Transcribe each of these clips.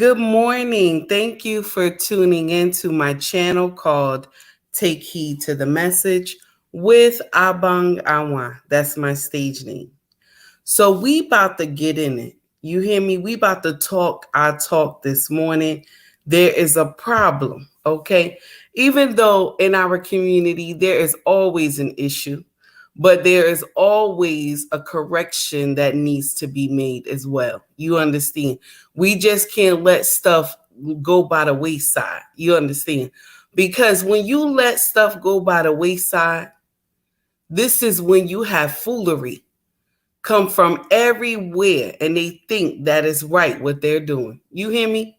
Good morning. Thank you for tuning into my channel called Take Heed to the Message with Abang Awa. That's my stage name. So we about to get in it. You hear me? We about to talk our talk this morning. There is a problem, okay? Even though in our community there is always an issue, but there is always a correction that needs to be made as well. You understand? We just can't let stuff go by the wayside. You understand? Because when you let stuff go by the wayside, this is when you have foolery come from everywhere and they think that is right what they're doing. You hear me?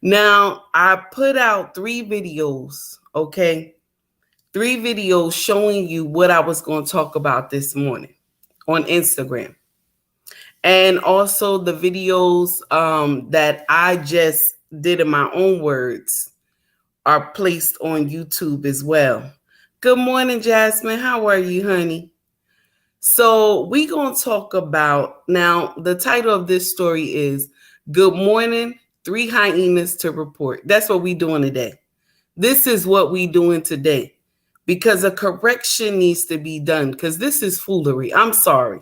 Now, I put out 3 videos, okay? 3 videos showing you what I was going to talk about this morning on Instagram. And also the videos that I just did in my own words are placed on YouTube as well. Good morning, Jasmine. How are you, honey? So we're going to talk about, now the title of this story is Good Morning, 3 Hyenas to Report. That's what we're doing today. This is what we're doing today because a correction needs to be done because this is foolery. I'm sorry.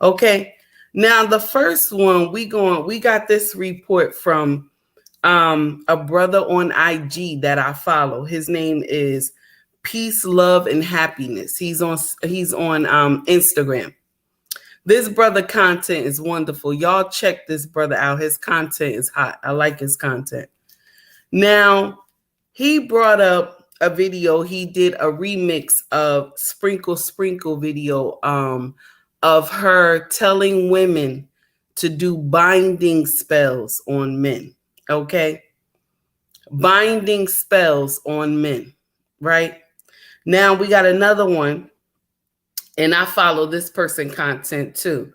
Okay. Now the first one we got this report from a brother on IG that I follow. His name is Peace, Love, and Happiness. He's on Instagram. This brother content is wonderful. Y'all check this brother out. His content is hot. I like his content. Now, he brought up a video. He did a remix of Sprinkle Sprinkle video of her telling women to do binding spells on men. Okay? Binding spells on men, right? Now we got another one, and I follow this person content too.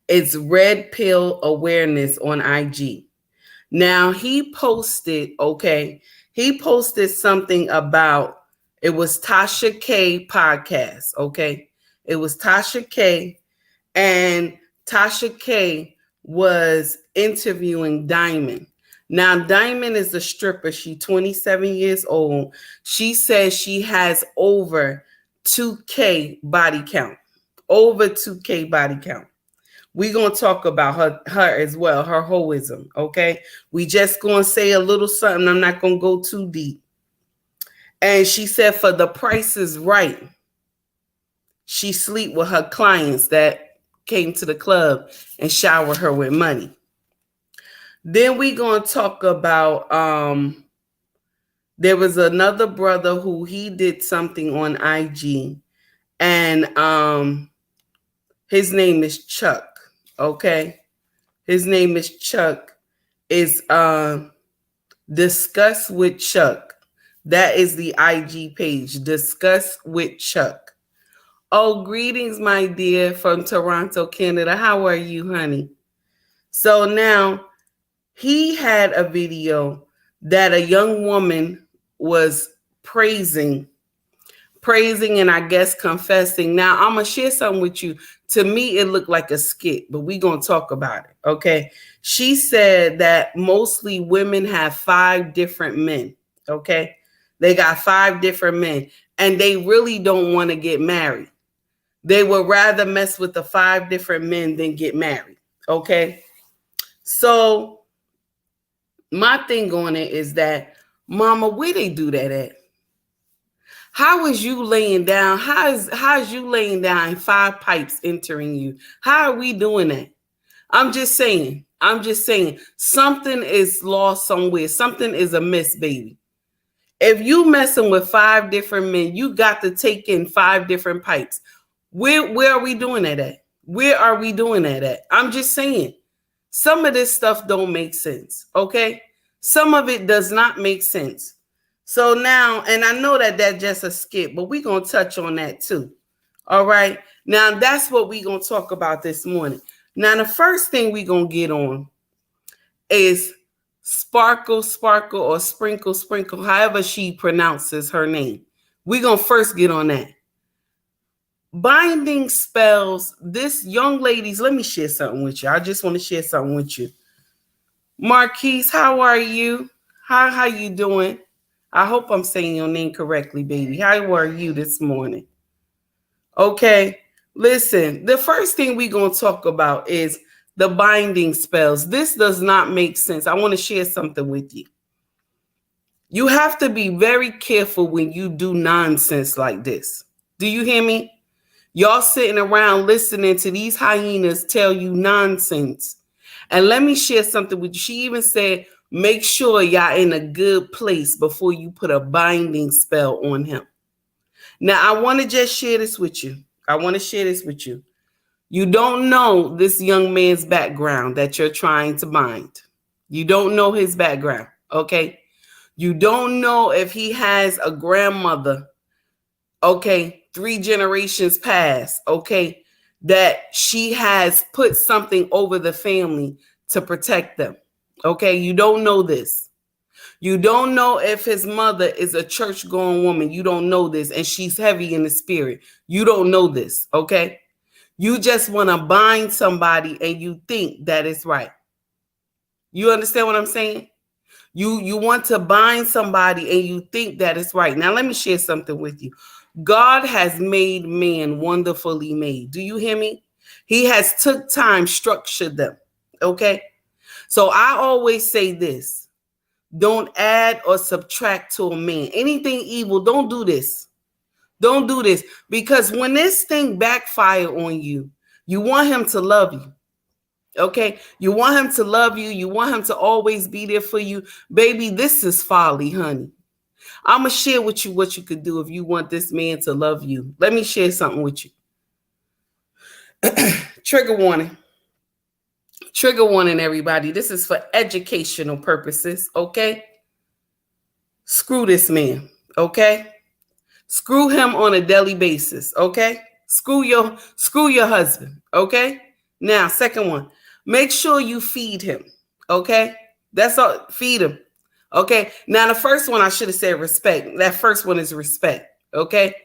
It's Red Pill Awareness on IG. Now he posted something about, it was Tasha K podcast, okay? It was Tasha K, and Tasha K was interviewing Diamond. Now, Diamond is a stripper. She's 27 years old. She says she has over 2K body count. Over 2K body count. We're going to talk about her as well, her hoism, okay? We just going to say a little something. I'm not going to go too deep. And she said for the price is right, she sleep with her clients that came to the club and shower her with money. Then we going to talk about, there was another brother who he did something on IG, and his name is Chuck, okay? His name is Chuck. Is Discuss with Chuck. That is the IG page, Discuss with Chuck. Oh, greetings, my dear, from Toronto, Canada. How are you, honey? So now, he had a video that a young woman was praising and I guess confessing. Now, I'm going to share something with you. To me, it looked like a skit, but we're going to talk about it, okay? She said that mostly women have 5 different men, okay? They got 5 different men, and they really don't want to get married. They would rather mess with the 5 different men than get married, okay? So my thing on it is that, mama, where they do that at? How is you laying down? How is you laying down and 5 pipes entering you? How are we doing that? I'm just saying, something is lost somewhere. Something is amiss, baby. If you messing with 5 different men, you got to take in 5 different pipes. Where are we doing that at? Where are we doing that at? I'm just saying. Some of this stuff don't make sense, okay? Some of it does not make sense. So now, and I know that that's just a skip, but we're going to touch on that too, all right? Now, that's what we're going to talk about this morning. Now, the first thing we're going to get on is Sparkle, Sparkle, or Sprinkle, Sprinkle, however she pronounces her name. We're going to first get on that. Binding spells, this young ladies, let me share something with you. I just want to share something with you. Marquise, how are you? How you doing? I hope I'm saying your name correctly, baby. How are you this morning? Okay. Listen, the first thing we're going to talk about is the binding spells. This does not make sense. I want to share something with you. You have to be very careful when you do nonsense like this. Do you hear me? Y'all sitting around listening to these hyenas tell you nonsense. And let me share something with you. She even said, make sure y'all in a good place before you put a binding spell on him. Now, I want to just share this with you. You don't know this young man's background that you're trying to bind. You don't know his background, okay? You don't know if he has a grandmother, okay, 3 generations past, okay, that she has put something over the family to protect them, okay? You don't know this. You don't know if his mother is a church-going woman. You don't know this, and she's heavy in the spirit. You don't know this, okay? You just want to bind somebody and you think that it's right. You understand what I'm saying? You want to bind somebody and you think that it's right. Now, let me share something with you. God has made man wonderfully made. Do you hear me? He has took time, structured them. Okay? So I always say this. Don't add or subtract to a man. Anything evil, don't do this. Don't do this. Because when this thing backfire on you, you want him to love you. Okay? You want him to love you. You want him to always be there for you. Baby, this is folly, honey. I'm going to share with you what you could do if you want this man to love you. Let me share something with you. Trigger warning. Trigger warning, everybody. This is for educational purposes, okay? Screw this man, okay? Screw him on a daily basis, okay? Screw your husband, okay? Now, second one, make sure you feed him, okay? That's all, feed him, okay? Now, the first one I should have said respect. That first one is respect, okay?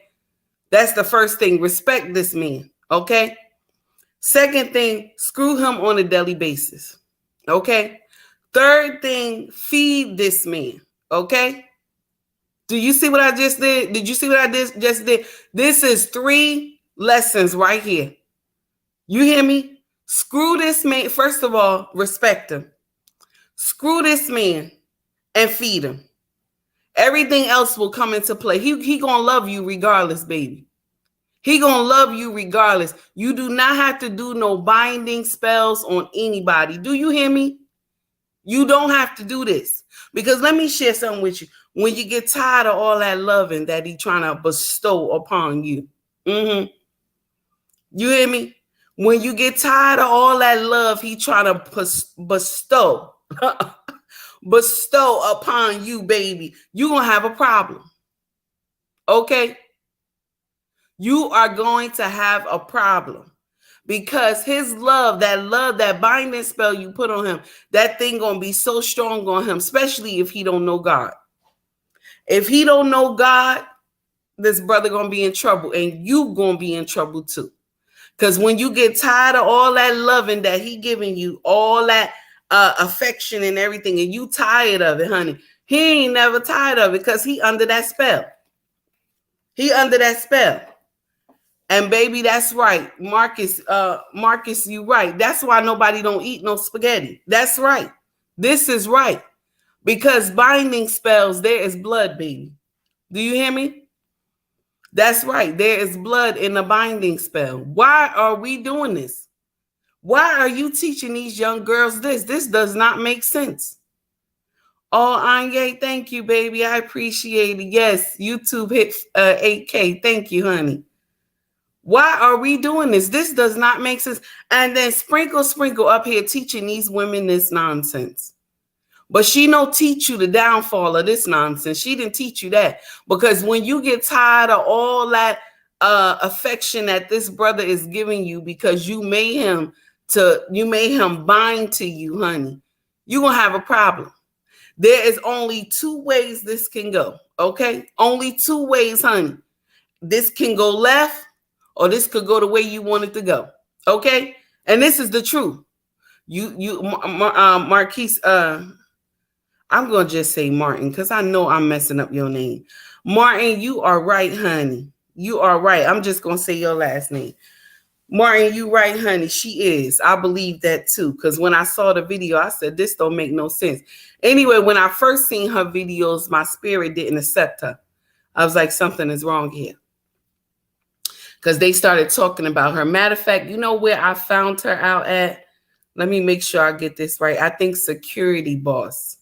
That's the first thing, respect this man, okay? Second thing, screw him on a daily basis, okay? Third thing, feed this man, okay? Do you see what I just did? Did you see what I just did? This is 3 lessons right here. You hear me? Screw this man. First of all, respect him. Screw this man and feed him. Everything else will come into play. He gonna love you regardless, baby. He gonna love you regardless. You do not have to do no binding spells on anybody. Do you hear me? You don't have to do this. Because let me share something with you. When you get tired of all that loving that he trying to bestow upon you. You hear me? When you get tired of all that love he trying to bestow, bestow upon you, baby, you're going to have a problem. Okay? You are going to have a problem. Because his love, that binding spell you put on him, that thing going to be so strong on him, especially if he don't know God. If he don't know God, this brother going to be in trouble, and you going to be in trouble too. Because when you get tired of all that loving that he giving you, all that affection and everything, and you tired of it, honey, he ain't never tired of it because he under that spell. He under that spell. And baby, that's right. Marcus, you right. That's why nobody don't eat no spaghetti. That's right. This is right. Because binding spells, there is blood, baby. Do you hear me? That's right. There is blood in the binding spell. Why are we doing this? Why are you teaching these young girls this? This does not make sense. Oh, Anye, thank you, baby. I appreciate it. Yes, YouTube hit 8K. Thank you, honey. Why are we doing this? This does not make sense. And then sprinkle up here teaching these women this nonsense. But she don't teach you the downfall of this nonsense. She didn't teach you that. Because when you get tired of all that affection that this brother is giving you because you made him bind to you, honey, you're going to have a problem. There is only 2 ways this can go, okay? Only 2 ways, honey. This can go left or this could go the way you want it to go, okay? And this is the truth. Marquise, I'm going to just say Martin because I know I'm messing up your name. Martin, you are right, honey. You are right. I'm just going to say your last name. Martin, you right, honey. She is. I believe that too. Because when I saw the video, I said, this don't make no sense. Anyway, when I first seen her videos, my spirit didn't accept her. I was like, something is wrong here. Because they started talking about her. Matter of fact, you know where I found her out at? Let me make sure I get this right. I think Security Boss.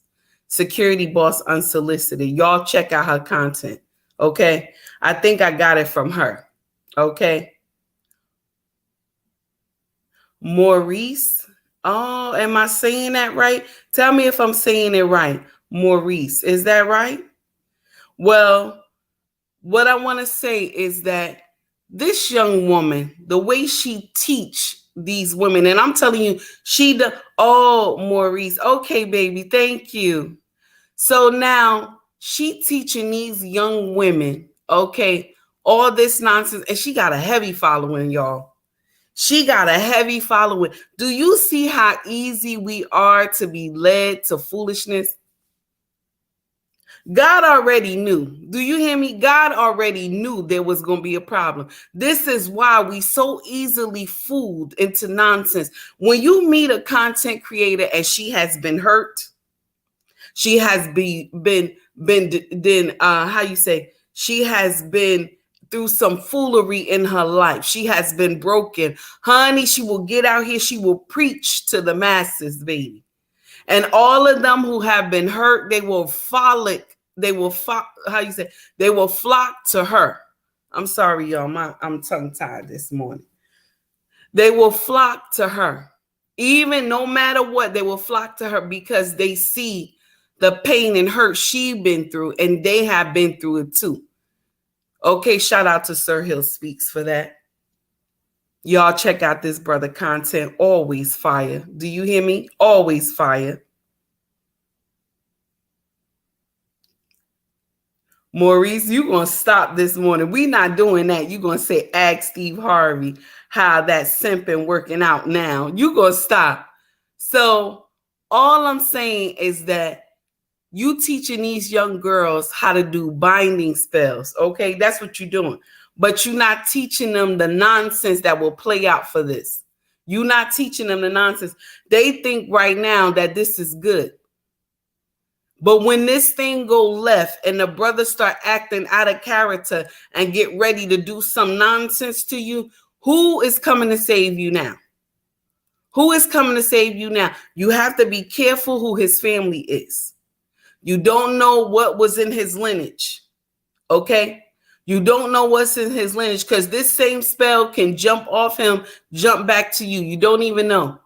Security Boss Unsolicited. Y'all check out her content. Okay? I think I got it from her. Okay? Maurice. Oh, am I saying that right? Tell me if I'm saying it right. Maurice. Is that right? Well, what I want to say is that this young woman, the way she teach these women, and I'm telling you, Maurice. Okay, baby. Thank you. So now she teaching these young women, okay, all this nonsense, and she got a heavy following, y'all. She got a heavy following. Do you see how easy we are to be led to foolishness? God already knew. Do you hear me? God already knew there was going to be a problem. This is why we so easily fooled into nonsense. When you meet a content creator and she has been hurt, she has been how you say, she has been through some foolery in her life. She has been broken. Honey, she will get out here. She will preach to the masses, baby. And all of them who have been hurt, they will flock to her. I'm sorry, y'all. I'm tongue-tied this morning. They will flock to her. Even no matter what, they will flock to her because they see the pain and hurt she's been through, and they have been through it too. Okay, shout out to Sir Hill Speaks for that. Y'all check out this brother content. Always fire. Do you hear me? Always fire. Maurice, you going to stop this morning. We not doing that. You going to say, ask Steve Harvey how that simping working out now. You going to stop. So all I'm saying is that you teaching these young girls how to do binding spells. Okay, that's what you're doing. But you're not teaching them the nonsense that will play out for this. You're not teaching them the nonsense. They think right now that this is good. But when this thing go left and the brothers start acting out of character and get ready to do some nonsense to you, who is coming to save you now? Who is coming to save you now? You have to be careful who his family is. You don't know what was in his lineage, okay? You don't know what's in his lineage because this same spell can jump off him, jump back to you. You don't even know.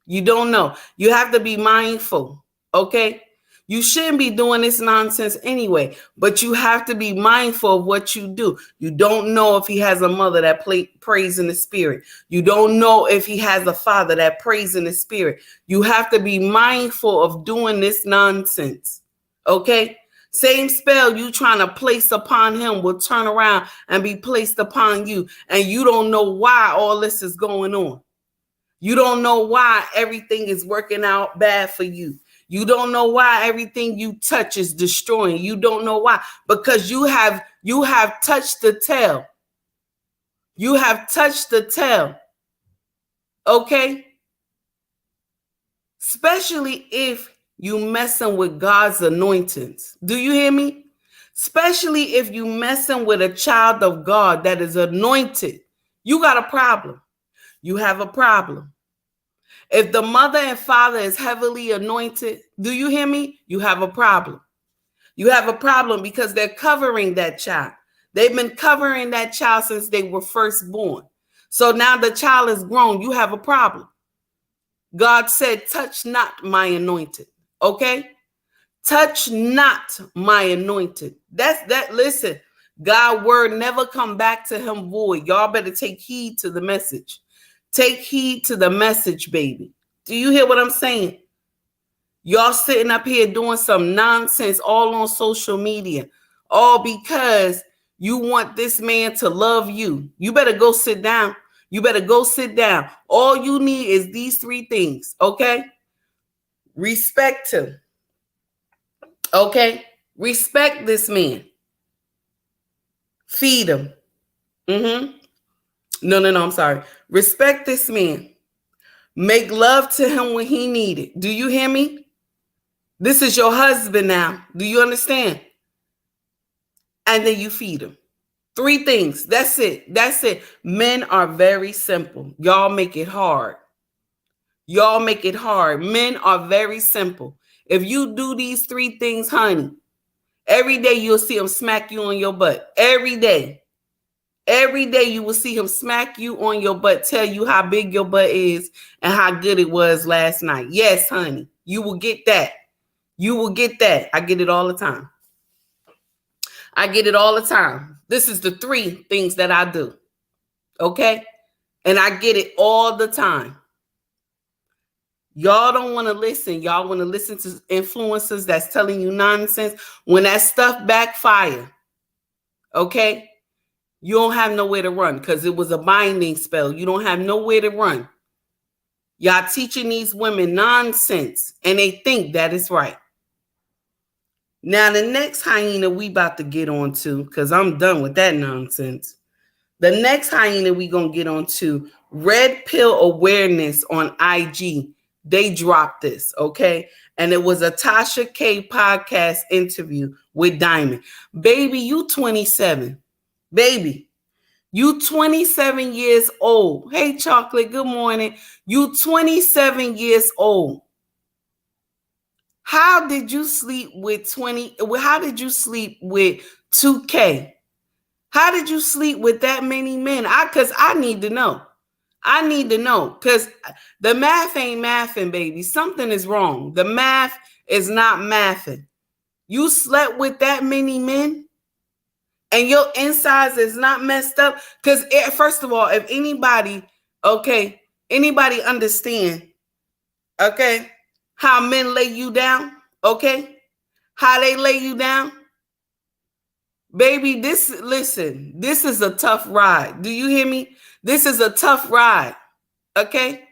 You don't know. You have to be mindful, okay? You shouldn't be doing this nonsense anyway, but you have to be mindful of what you do. You don't know if he has a mother that prays in the spirit. You don't know if he has a father that prays in the spirit. You have to be mindful of doing this nonsense. Okay, same spell you trying to place upon him will turn around and be placed upon you. And you don't know why all this is going on. You don't know why everything is working out bad for you. You don't know why everything you touch is destroying. You don't know why, because you have touched the tail. You have touched the tail. Okay, especially if you messing with God's anointings. Do you hear me? Especially if you messing with a child of God that is anointed. You got a problem. You have a problem. If the mother and father is heavily anointed, do you hear me? You have a problem. You have a problem because they're covering that child. They've been covering that child since they were first born. So now the child is grown. You have a problem. God said, touch not my anointed. Okay? Touch not my anointed. Listen, God's word never come back to him void. Y'all better take heed to the message. Take heed to the message, baby. Do you hear what I'm saying? Y'all sitting up here doing some nonsense all on social media, all because you want this man to love you. You better go sit down. You better go sit down. All you need is these 3 things, okay? Respect him, okay? Respect this man. Feed him. No, I'm sorry. Respect this man. Make love to him when he need it. Do you hear me? This is your husband now. Do you understand? And then you feed him. 3 things. That's it. That's it. Men are very simple. Y'all make it hard. Y'all make it hard. Men are very simple. If you do these 3 things, honey, every day you'll see him smack you on your butt. Every day. Every day you will see him smack you on your butt, tell you how big your butt is and how good it was last night. Yes, honey, you will get that. You will get that. I get it all the time. I get it all the time. This is the 3 things that I do. Okay? And I get it all the time. Y'all don't want to listen. Y'all want to listen to influencers that's telling you nonsense. When that stuff backfire, okay? You don't have nowhere to run because it was a binding spell. You don't have nowhere to run. Y'all teaching these women nonsense and they think that is right. Now, the next hyena we about to get on to, because I'm done with that nonsense. The next hyena we going to get on to, Red Pill Awareness on IG. They dropped this, okay? And it was a Tasha K podcast interview with Diamond. Baby, you 27. Baby, you 27 years old. Hey, Chocolate, good morning. You 27 years old. How did you sleep with 2K? How did you sleep with that many men? Because I need to know. I need to know because the math ain't mathing, baby. Something is wrong. The math is not mathing. You slept with that many men? And your insides is not messed up? Because first of all, if anybody understand, okay, how men lay you down, okay, how they lay you down, baby, this is a tough ride. Do you hear me? This is a tough ride, okay?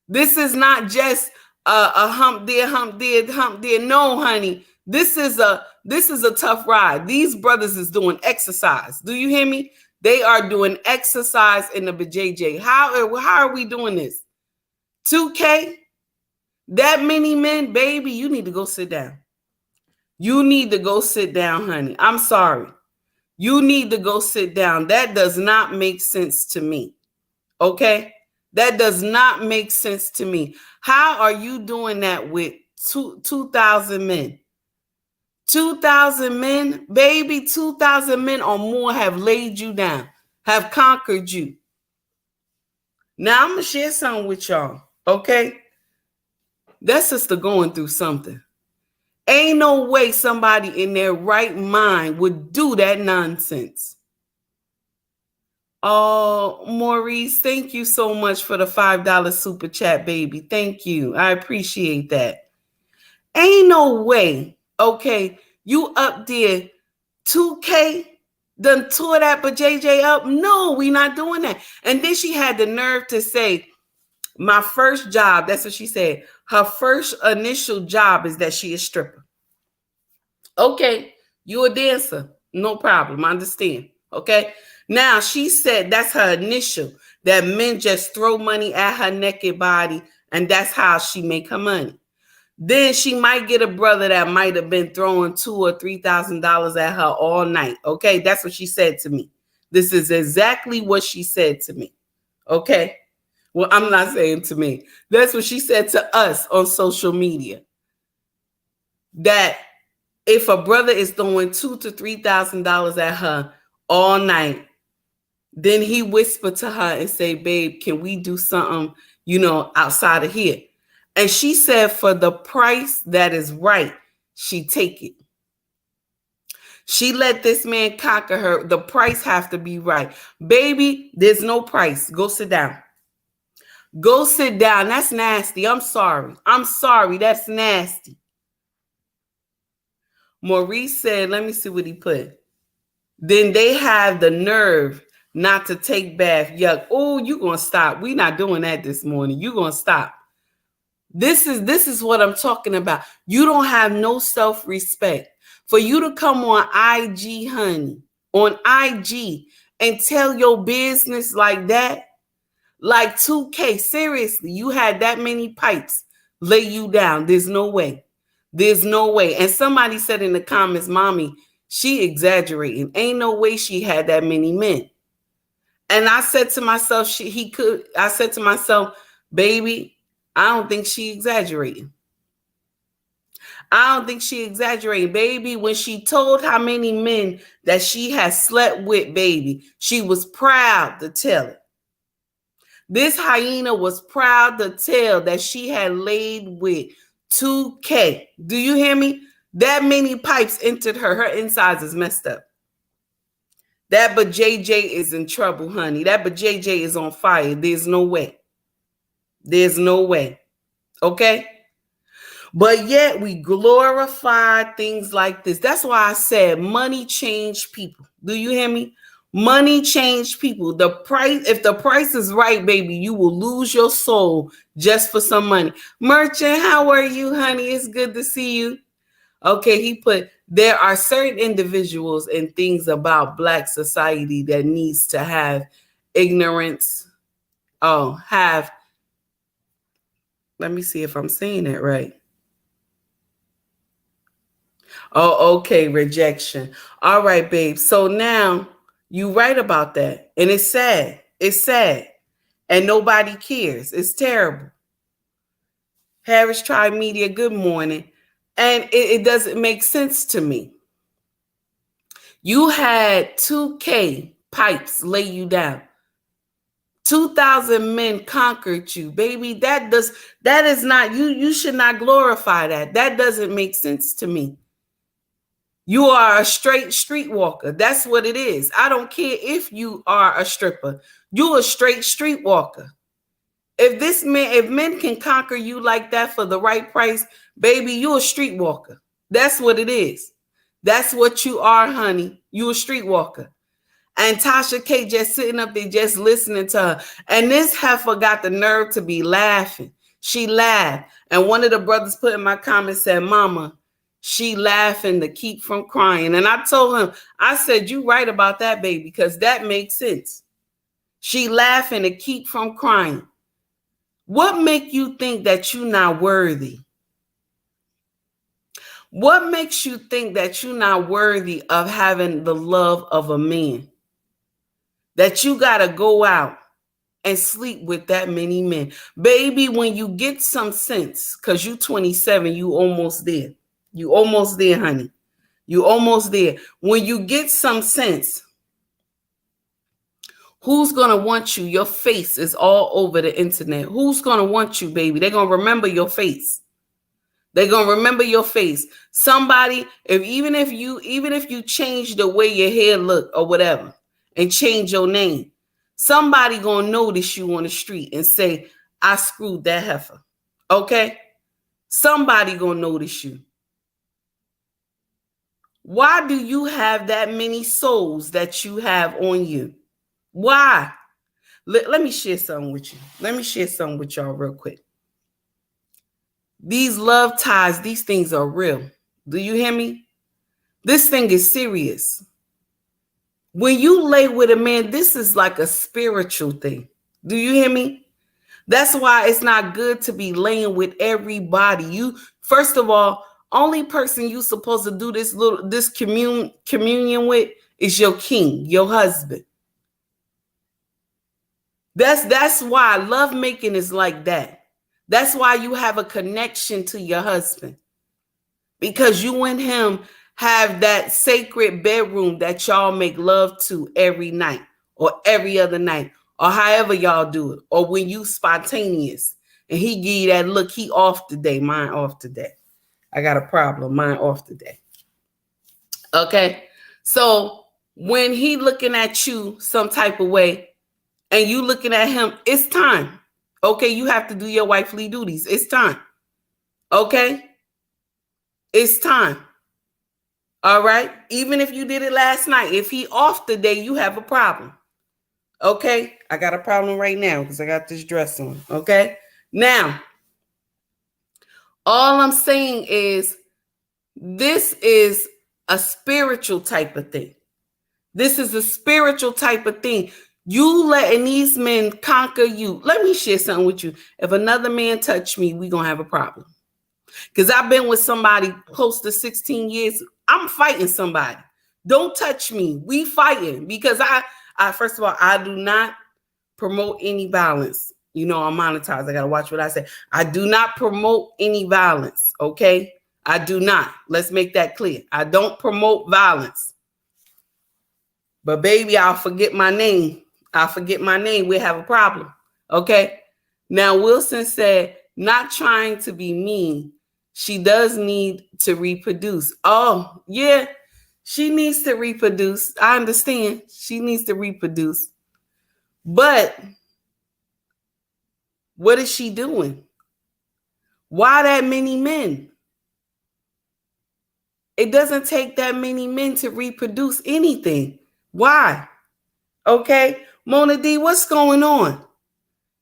This is not just a hump there. No, honey. This is a tough ride. These brothers is doing exercise. Do you hear me? They are doing exercise in the BJJ. How are we doing this? 2K? That many men, baby, you need to go sit down. You need to go sit down, honey. I'm sorry. You need to go sit down. That does not make sense to me. Okay? That does not make sense to me. How are you doing that with 2,000 men? 2,000 men, baby, 2,000 men or more have laid you down, have conquered you. Now, I'm going to share something with y'all, okay? That sister going through something. Ain't no way somebody in their right mind would do that nonsense. Oh, Maurice, thank you so much for the $5 super chat, baby. Thank you. I appreciate that. Ain't no way, okay, you up there, 2K, done tore that but JJ up? No, we not doing that. And then she had the nerve to say, my first job, that's what she said. Her first initial job is that she is stripper. Okay, you a dancer. No problem. I understand. Okay. Now she said that's her initial, that men just throw money at her naked body and that's how she make her money. Then she might get a brother that might have been throwing $2,000 or $3,000 at her all night. Okay, that's what she said to me. This is exactly what she said to me. Okay. Well, I'm not saying to me. That's what she said to us on social media. That if a brother is throwing $2,000 to $3,000 at her all night, then he whispered to her and say, babe, can we do something, outside of here? And she said, for the price that is right, she take it. She let this man conquer her. The price have to be right. Baby, there's no price. Go sit down. Go sit down. That's nasty. I'm sorry. That's nasty. Maurice said, let me see what he put. Then they have the nerve not to take bath. Yuck. Oh, you gonna stop. We not doing that this morning. You gonna stop. This is what I'm talking about. You don't have no self-respect. For you to come on IG, honey, on IG and tell your business like that, like 2K, seriously, you had that many pipes lay you down. There's no way. There's no way. And somebody said in the comments, mommy, she exaggerating. Ain't no way she had that many men. And I said to myself, I said to myself, baby, I don't think she exaggerating. I don't think she exaggerating, baby. When she told how many men that she has slept with, baby, she was proud to tell it. This hyena was proud to tell that she had laid with 2K. Do you hear me? That many pipes entered her. Her insides is messed up. That but JJ is in trouble, honey. That but JJ is on fire. There's no way. There's no way. Okay? But yet we glorify things like this. That's why I said money changed people. Do you hear me? Money changed people. The price, if the price is right, baby, you will lose your soul just for some money. Merchant, how are you, honey? It's good to see you. Okay, he put, there are certain individuals and things about Black society that needs to have ignorance. Let me see if I'm saying it right. Oh, okay, rejection. All right, babe. So now you right about that. And it's sad. It's sad. And nobody cares. It's terrible. Harris Tribe Media, good morning. And it doesn't make sense to me. You had 2K pipes lay you down. 2,000 men conquered you, baby. That is not, you should not glorify that. That doesn't make sense to me. You are a straight streetwalker. That's what it is. I don't care if you are a stripper. You're a straight streetwalker. If men can conquer you like that for the right price, baby, you're a streetwalker. That's what it is. That's what you are, honey. You a streetwalker. And Tasha K just sitting up there just listening to her. And this heifer got the nerve to be laughing. She laughed. And one of the brothers put in my comments said, Mama, she laughing to keep from crying. And I told him, I said, you right about that, baby, because that makes sense. She laughing to keep from crying. What make you think that you're not worthy? What makes you think that you're not worthy of having the love of a man? That you got to go out and sleep with that many men. Baby, when you get some sense, because you 27, you almost there. You almost there, honey. You almost there. When you get some sense, who's going to want you? Your face is all over the internet. Who's going to want you, baby? They're going to remember your face. They're going to remember your face. Somebody, even if you change the way your hair look or whatever and change your name, somebody going to notice you on the street and say, I screwed that heifer. Okay? Somebody going to notice you. Why do you have that many souls that you have on you? Why? Let me share something with you. Let me share something with y'all real quick. These love ties, these things are real. Do you hear me? This thing is serious. When you lay with a man, this is like a spiritual thing. Do you hear me? That's why it's not good to be laying with everybody. You, first of all, only person you supposed to do this communion with is your king, your husband. That's why love making is like that. That's why you have a connection to your husband. Because you and him have that sacred bedroom that y'all make love to every night or every other night or however y'all do it. Or when you spontaneous and he give you that look, he off today, mine off today. I got a problem, mine off today. Okay? So when he looking at you some type of way and you looking at him, it's time. Okay? You have to do your wifely duties. It's time. Okay? It's time. All right? Even if you did it last night, if he off today, you have a problem. Okay, I got a problem right now because I got this dress on. Okay, now all I'm saying is this is a spiritual type of thing. This is a spiritual type of thing. You letting these men conquer you. Let me share something with you. If another man touch me, we gonna have a problem. Because I've been with somebody close to 16 years. I'm fighting somebody. Don't touch me. We fighting because I first of all, I do not promote any violence. You know, I'm monetized. I gotta watch what I say. I do not promote any violence. Okay, I do not. Let's make that clear. I don't promote violence. But baby, I'll forget my name. I'll forget my name. We'll have a problem. Okay. Now Wilson said, not trying to be mean. She does need to reproduce. Oh, yeah. She needs to reproduce. I understand. She needs to reproduce. But what is she doing? Why that many men? It doesn't take that many men to reproduce anything. Why? Okay. Mona D, what's going on?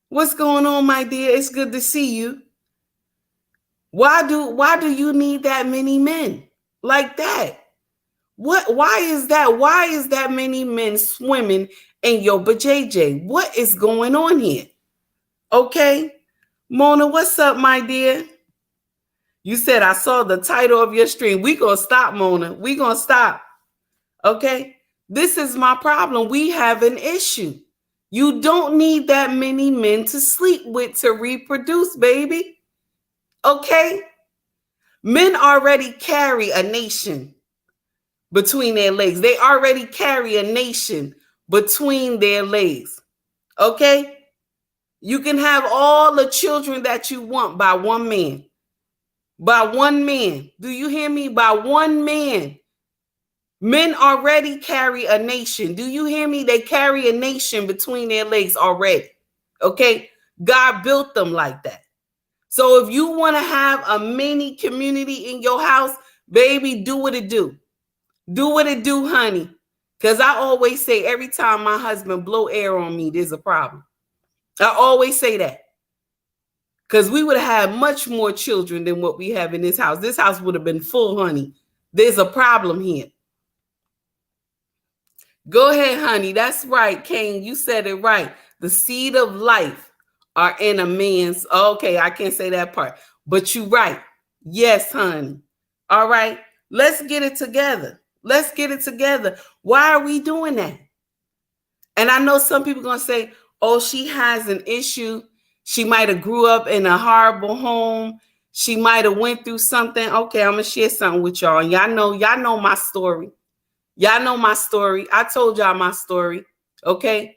What's going on, my dear? It's good to see you. Why do you need that many men like that? Why is that? Why is that many men swimming in your JJ? What is going on here? Okay. Mona, what's up, my dear? You said I saw the title of your stream. We gonna stop, Mona. We gonna stop. Okay. This is my problem. We have an issue. You don't need that many men to sleep with to reproduce, baby. Okay? Men already carry a nation between their legs. They already carry a nation between their legs. Okay? You can have all the children that you want by one man. By one man. Do you hear me? By one man. Men already carry a nation. Do you hear me? They carry a nation between their legs already. Okay? God built them like that. So if you want to have a mini community in your house, baby, do what it do. Do what it do, honey. Because I always say every time my husband blow air on me, there's a problem. I always say that. Because we would have had much more children than what we have in this house. This house would have been full, honey. There's a problem here. Go ahead, honey. That's right, Kane. You said it right. The seed of life are in a man's. Okay, I can't say that part. But you're right. Yes, honey. All right. Let's get it together. Let's get it together. Why are we doing that? And I know some people are going to say, oh, she has an issue. She might have grew up in a horrible home. She might have went through something. Okay, I'm going to share something with y'all. Y'all know my story. Y'all know my story. I told y'all my story. Okay.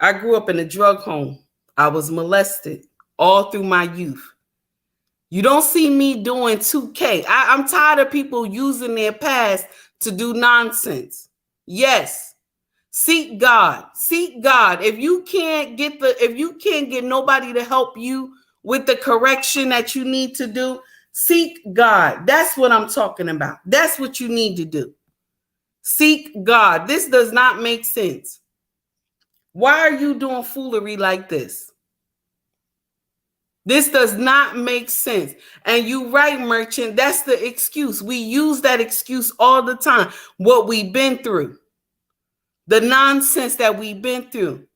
I grew up in a drug home. I was molested all through my youth. You don't see me doing 2K. I'm tired of people using their past to do nonsense. Yes. Seek God. Seek God. If you can't get nobody to help you with the correction that you need to do, seek God. That's what I'm talking about. That's what you need to do. Seek God. This does not make sense. Why are you doing foolery like this? This does not make sense. And you right, merchant. That's the excuse. We use that excuse all the time. What we've been through. The nonsense that we've been through.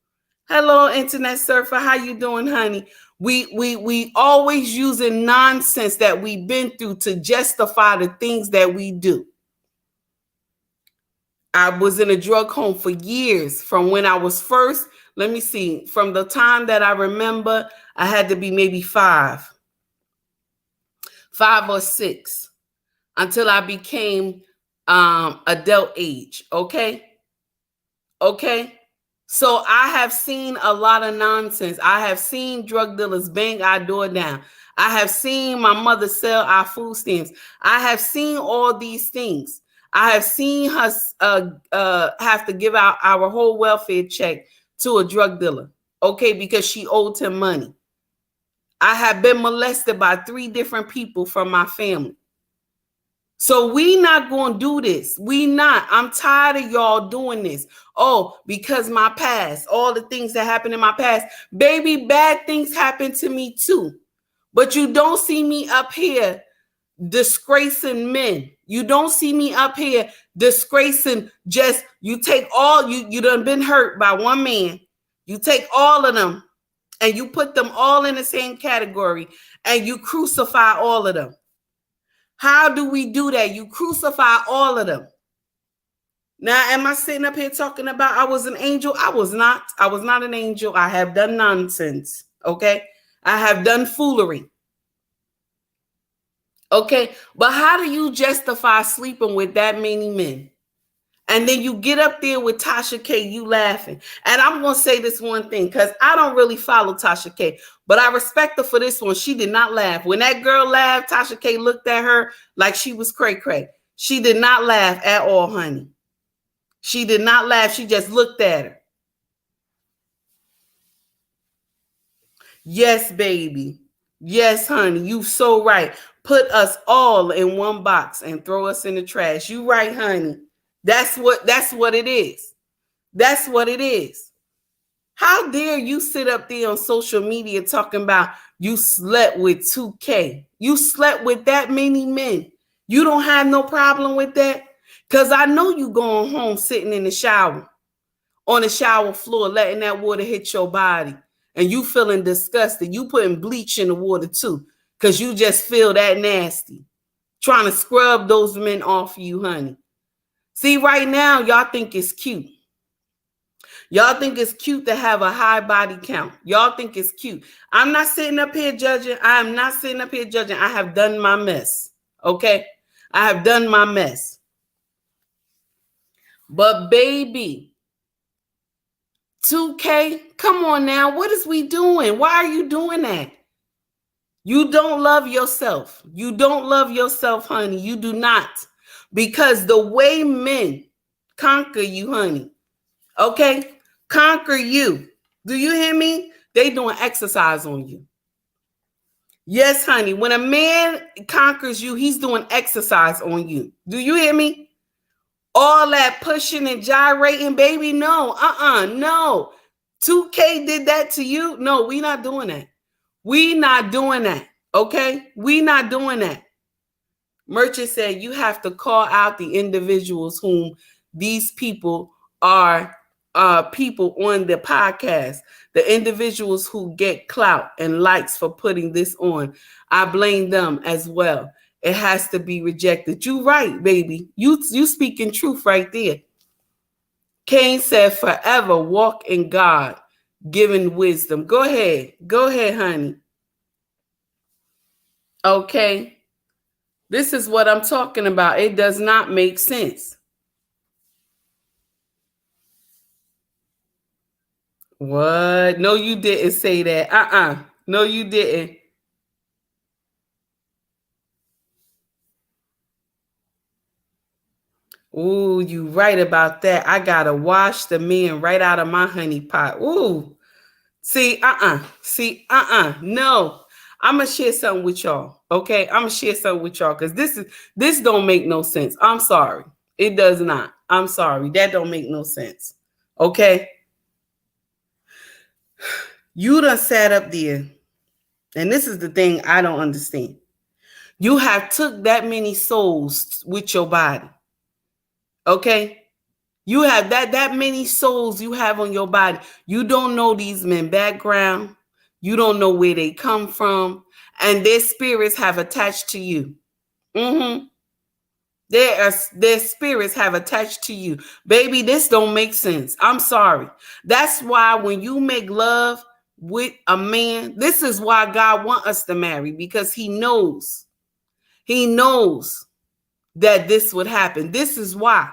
Hello, internet surfer. How you doing, honey? We always using nonsense that we've been through to justify the things that we do. I was in a drug home for years from when I was first, from the time that I remember, I had to be maybe 5 or 6 until I became adult age. Okay. So I have seen a lot of nonsense. I have seen drug dealers bang our door down. I have seen my mother sell our food stamps. I have seen all these things. I have seen us have to give out our whole welfare check to a drug dealer, okay, because she owed him money. I have been molested by 3 different people from my family. So we not going to do this. We not. I'm tired of y'all doing this. Oh, because my past, all the things that happened in my past, baby, bad things happen to me too. But you don't see me up here disgracing men. You don't see me up here disgracing just, you take all, you done been hurt by one man. You take all of them and you put them all in the same category and you crucify all of them. How do we do that? You crucify all of them. Now, am I sitting up here talking about I was an angel? I was not. I was not an angel. I have done nonsense. Okay. I have done foolery. Okay. But how do you justify sleeping with that many men? And then you get up there with Tasha K, you laughing. And I'm going to say this one thing, because I don't really follow Tasha K, but I respect her for this one. She did not laugh. When that girl laughed, Tasha K looked at her like she was cray-cray. She did not laugh at all, honey. She did not laugh. She just looked at her. Yes, baby. Yes, honey. You so right. Put us all in one box and throw us in the trash. You right, honey. That's what it is. That's what it is. How dare you sit up there on social media talking about you slept with 2K? You slept with that many men. You don't have no problem with that? Because I know you going home sitting in the shower, on the shower floor, letting that water hit your body. And you feeling disgusted. You putting bleach in the water too, because you just feel that nasty. Trying to scrub those men off you, honey. See, right now, y'all think it's cute. Y'all think it's cute to have a high body count. Y'all think it's cute. I'm not sitting up here judging. I am not sitting up here judging. I have done my mess. Okay? I have done my mess. But baby, 2K, come on now. What is we doing? Why are you doing that? You don't love yourself. You don't love yourself, honey. You do not. Because the way men conquer you, honey, okay, conquer you. Do you hear me? They doing exercise on you. Yes, honey. When a man conquers you, he's doing exercise on you. Do you hear me? All that pushing and gyrating, baby, no. No. 2K did that to you? No, we not doing that. We not doing that, okay? We not doing that. Merchant said you have to call out the individuals whom these people are people on the podcast, the individuals who get clout and likes for putting this on. I blame them as well. It has to be rejected. You right, baby. You speaking truth right there. Cain said, forever walk in God, giving wisdom. Go ahead. Go ahead, honey. Okay. This is what I'm talking about. It does not make sense. What? No, you didn't say that. No, you didn't. Ooh, you right about that. I gotta wash the men right out of my honey pot. Ooh. See, no. I'm gonna share something with y'all. Okay, I'm gonna share something with y'all because this don't make no sense. I'm sorry, it does not. I'm sorry, that don't make no sense. Okay, you done sat up there, and this is the thing I don't understand. You have took that many souls with your body. Okay, you have that many souls you have on your body. You don't know these men background. You don't know where they come from. And their spirits have attached to you. Their spirits have attached to you. Baby, this don't make sense. I'm sorry. That's why when you make love with a man, this is why God wants us to marry, because he knows that this would happen. This is why.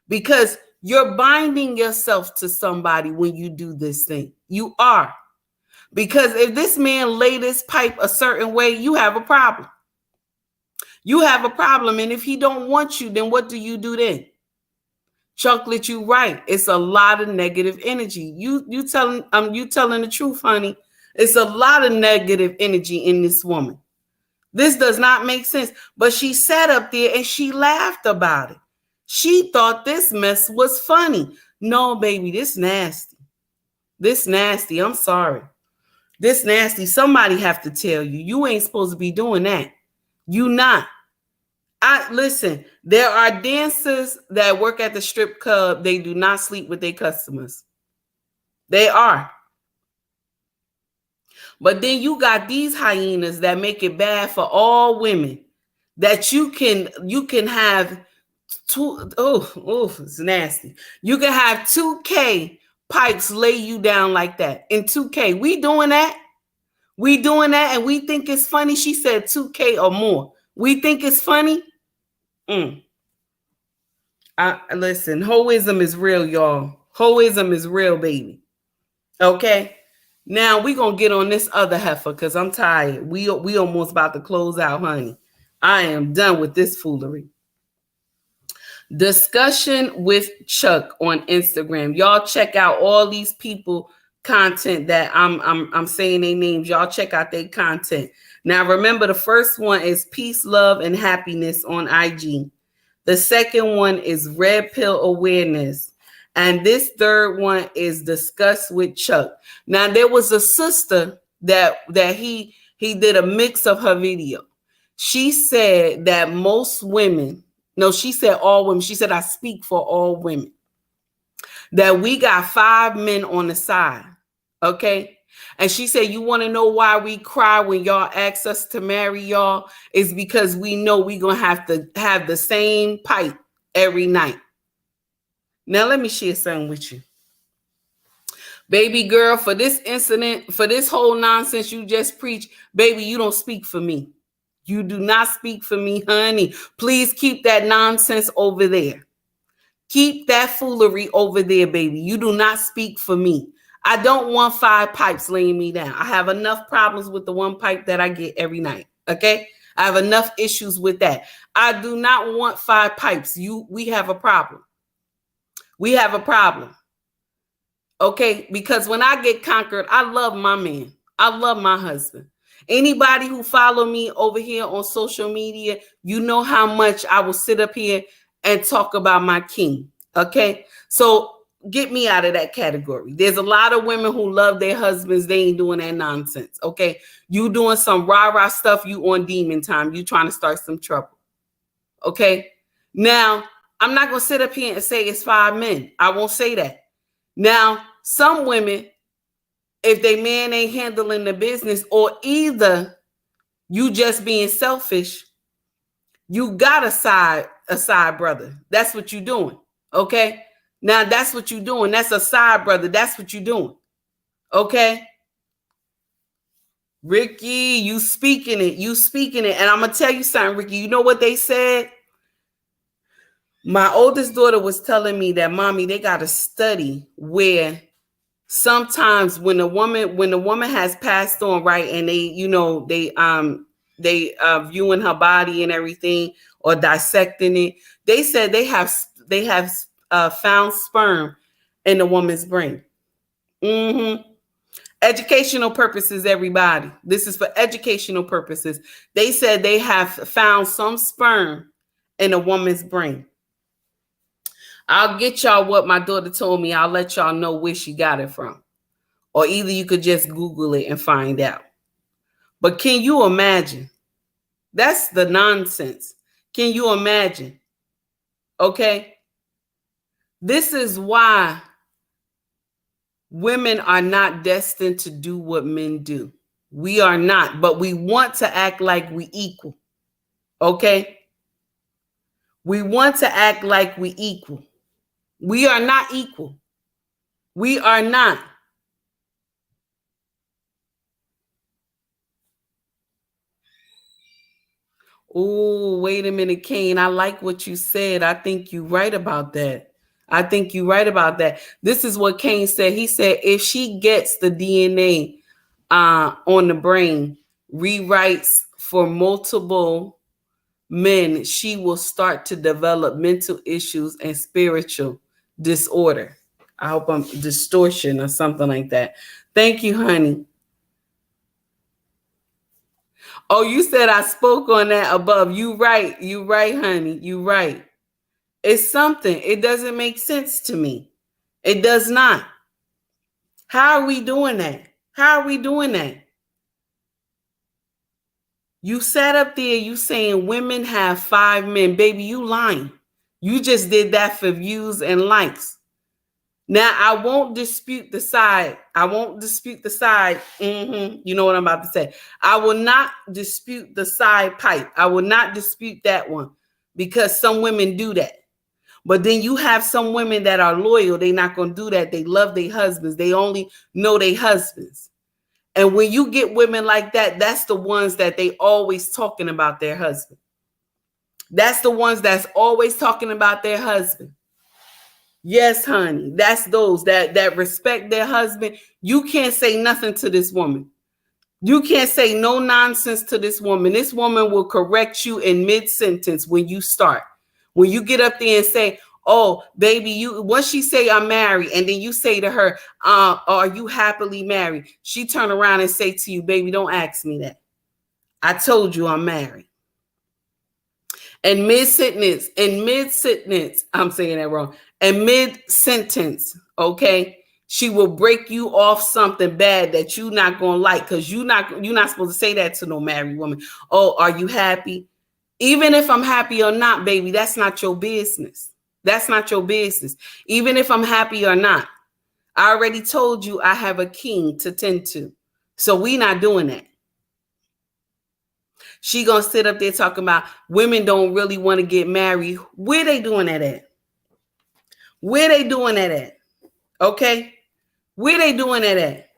Because you're binding yourself to somebody when you do this thing. You are. Because if this man lay this pipe a certain way, you have a problem. You have a problem. And if he don't want you, then what do you do then? Chocolate, you right. It's a lot of negative energy. You telling the truth, honey. It's a lot of negative energy in this woman. This does not make sense. But she sat up there and she laughed about it. She thought this mess was funny. No, baby, this nasty. This nasty. I'm sorry. This nasty. Somebody have to tell you. You ain't supposed to be doing that. You not. I listen, there are dancers that work at the strip club. They do not sleep with their customers. They are. But then you got these hyenas that make it bad for all women. That you can have it's nasty. You can have 2K pipes lay you down like that. In 2K, we doing that. We doing that, and we think it's funny. She said 2K or more. We think it's funny. Listen, hoism is real, y'all. Hoism is real, baby. Okay. Now we gonna get on this other heifer because I'm tired. We almost about to close out, honey. I am done with this foolery. Discussion with Chuck on Instagram. Y'all check out all these people content that I'm saying their names. Y'all check out their content. Now remember, the first one is peace, love, and happiness on IG. The second one is red pill awareness. And this third one is discuss with Chuck. Now there was a sister that he did a mix of her video. She said that most women, no, she said all women. She said, I speak for all women. That we got 5 men on the side. Okay. And she said, you want to know why we cry when y'all ask us to marry y'all? Is because we know we're going to have the same pipe every night. Now, let me share something with you. Baby girl, for this incident, for this whole nonsense you just preached, baby, you don't speak for me. You do not speak for me, honey. Please keep that nonsense over there. Keep that foolery over there, baby. You do not speak for me. I don't want 5 pipes laying me down. I have enough problems with the 1 pipe that I get every night. Okay? I have enough issues with that. I do not want 5 pipes. We have a problem. We have a problem. Okay? Because when I get conquered, I love my man. I love my husband. Anybody who follow me over here on social media, you know how much I will sit up here and talk about my king. Okay? So get me out of that category. There's a lot of women who love their husbands. They ain't doing that nonsense. Okay? You doing some rah-rah stuff, you on demon time. You trying to start some trouble. Okay? Now, I'm not going to sit up here and say it's 5 men. I won't say that. Now, some women, if they man ain't handling the business, or either you just being selfish, you got a side brother. That's what you doing. Okay? Now that's what you doing. That's a side brother. That's what you doing. Okay? Ricky, you speaking it. You speaking it. And I'm going to tell you something, Ricky. You know what they said? My oldest daughter was telling me that, Mommy, they got to study where sometimes when the woman has passed on, right, and they viewing her body and everything or dissecting it, they said they have found sperm in the woman's brain. Educational purposes, everybody. This is for educational purposes. They said they have found some sperm in a woman's brain. I'll get y'all what my daughter told me. I'll let y'all know where she got it from. Or either you could just Google it and find out. But can you imagine? That's the nonsense. Can you imagine? Okay? This is why women are not destined to do what men do. We are not, but we want to act like we equal. Okay? We want to act like we equal. We are not equal. We are not. Oh, wait a minute, Kane. I like what you said. I think you're right about that. I think you're right about that. This is what Kane said. He said, if she gets the DNA on the brain, rewrites for multiple men, she will start to develop mental issues and spiritual disorder. I hope I'm distortion or something like that. Thank you, honey. Oh, you said I spoke on that above. You right, honey. You right. It's something. It doesn't make sense to me. It does not. How are we doing that? How are we doing that? You sat up there, you saying women have 5 men. Baby, you lying. You just did that for views and likes. Now, I won't dispute the side. I won't dispute the side. You know what I'm about to say. I will not dispute the side pipe. I will not dispute that one because some women do that. But then you have some women that are loyal. They're not going to do that. They love their husbands. They only know their husbands. And when you get women like that, that's the ones that they always talking about their husband. That's the ones that's always talking about their husband. Yes, honey. That's those that respect their husband. You can't say nothing to this woman. You can't say no nonsense to this woman. This woman will correct you in mid-sentence when you start. When you get up there and say, oh, baby, you once she say I'm married, and then you say to her, are you happily married? She turn around and say to you, baby, don't ask me that. I told you I'm married. And mid-sentence, I'm saying that wrong. And mid-sentence, okay, she will break you off something bad that you're not gonna like, because you're not supposed to say that to no married woman. Oh, are you happy? Even if I'm happy or not, baby, that's not your business. That's not your business. Even if I'm happy or not. I already told you I have a king to tend to. So we not doing that. She gonna sit up there talking about women don't really want to get married. Where they doing that at? Where they doing that at? Okay? Where they doing that at?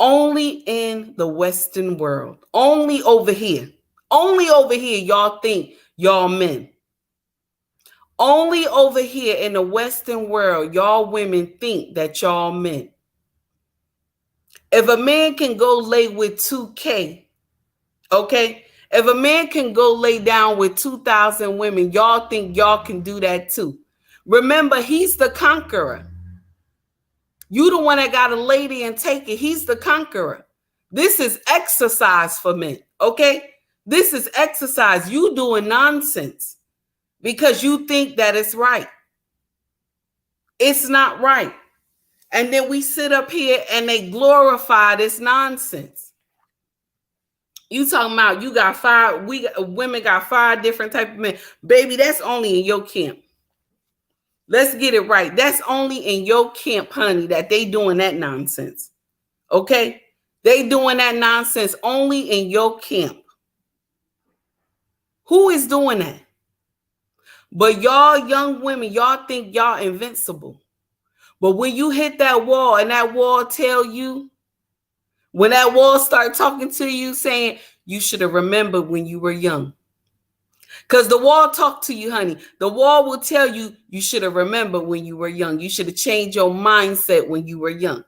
Only in the Western world. Only over here. Only over here y'all think y'all men. Only over here in the Western world y'all women think that y'all men. If a man can go lay with 2K, okay? If a man can go lay down with 2,000 women, y'all think y'all can do that too. Remember, he's the conqueror. You the one that got to lay there and take it. He's the conqueror. This is exercise for men, okay? This is exercise. You doing nonsense because you think that it's right. It's not right. And then we sit up here and they glorify this nonsense. You talking about you got 5, women got 5 different type of men. Baby, that's only in your camp. Let's get it right. That's only in your camp, honey, that they doing that nonsense. Okay? They doing that nonsense only in your camp. Who is doing that? But y'all young women, y'all think y'all invincible. But when you hit that wall and that wall tell you, when that wall start talking to you saying, you should have remembered when you were young. Because the wall talk to you, honey. The wall will tell you, you should have remembered when you were young. You should have changed your mindset when you were young.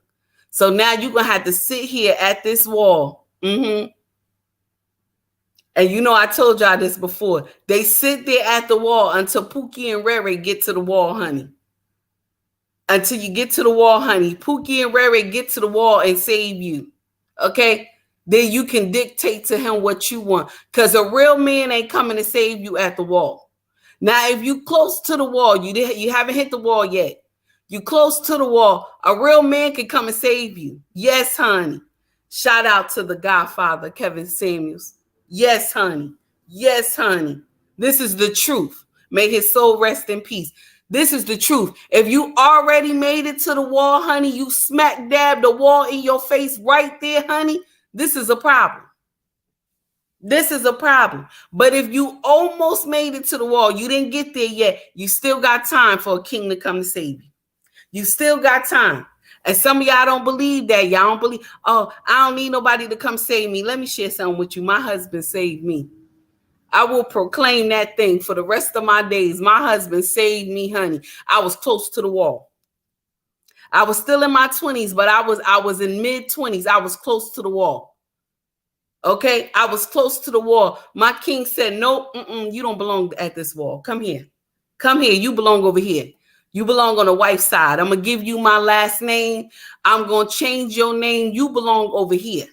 So now you're going to have to sit here at this wall. And you know, I told y'all this before. They sit there at the wall until Pookie and Rere get to the wall, honey. Until you get to the wall, honey. Pookie and Rere get to the wall and save you. Okay? Then you can dictate to him what you want. Because a real man ain't coming to save you at the wall. Now, if you close to the wall, you haven't hit the wall yet. You close to the wall, a real man can come and save you. Yes, honey. Shout out to the Godfather, Kevin Samuels. Yes, honey. Yes, honey. This is the truth. May his soul rest in peace. This is the truth. If you already made it to the wall, honey, you smack dab the wall in your face right there, honey. This is a problem. This is a problem. But if you almost made it to the wall, you didn't get there yet, you still got time for a king to come to save you. You still got time. And some of y'all don't believe that. Y'all don't believe, oh, I don't need nobody to come save me. Let me share something with you. My husband saved me. I will proclaim that thing for the rest of my days. My husband saved me, honey. I was close to the wall. I was still in my 20s, but I was in mid-20s. I was close to the wall. Okay? I was close to the wall. My king said, no, you don't belong at this wall. Come here. Come here. You belong over here. You belong on the wife's side. I'm going to give you my last name. I'm going to change your name. You belong over here.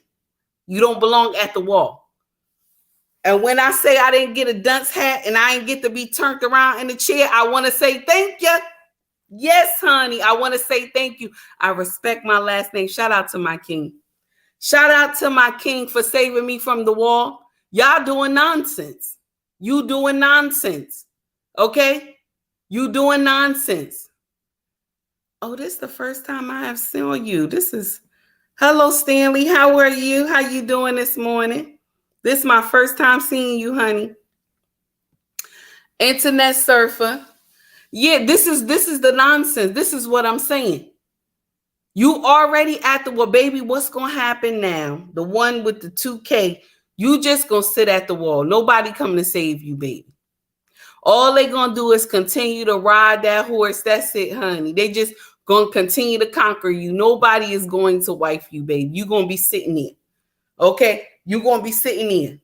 You don't belong at the wall. And when I say I didn't get a dunce hat and I didn't get to be turned around in the chair, I want to say thank you. Yes, honey. I want to say thank you. I respect my last name. Shout out to my king. Shout out to my king for saving me from the wall. Y'all doing nonsense. You doing nonsense. Okay? You doing nonsense. Oh, this is the first time I have seen you. This is, hello, Stanley. How are you? How you doing this morning? This is my first time seeing you, honey. Internet surfer. Yeah, this is the nonsense. This is what I'm saying. You already at the, well, baby, what's going to happen now? The one with the 2K, you just going to sit at the wall. Nobody coming to save you, baby. All they going to do is continue to ride that horse. That's it, honey. They just going to continue to conquer you. Nobody is going to wife you, baby. You're going to be sitting there. Okay? You're going to be sitting there.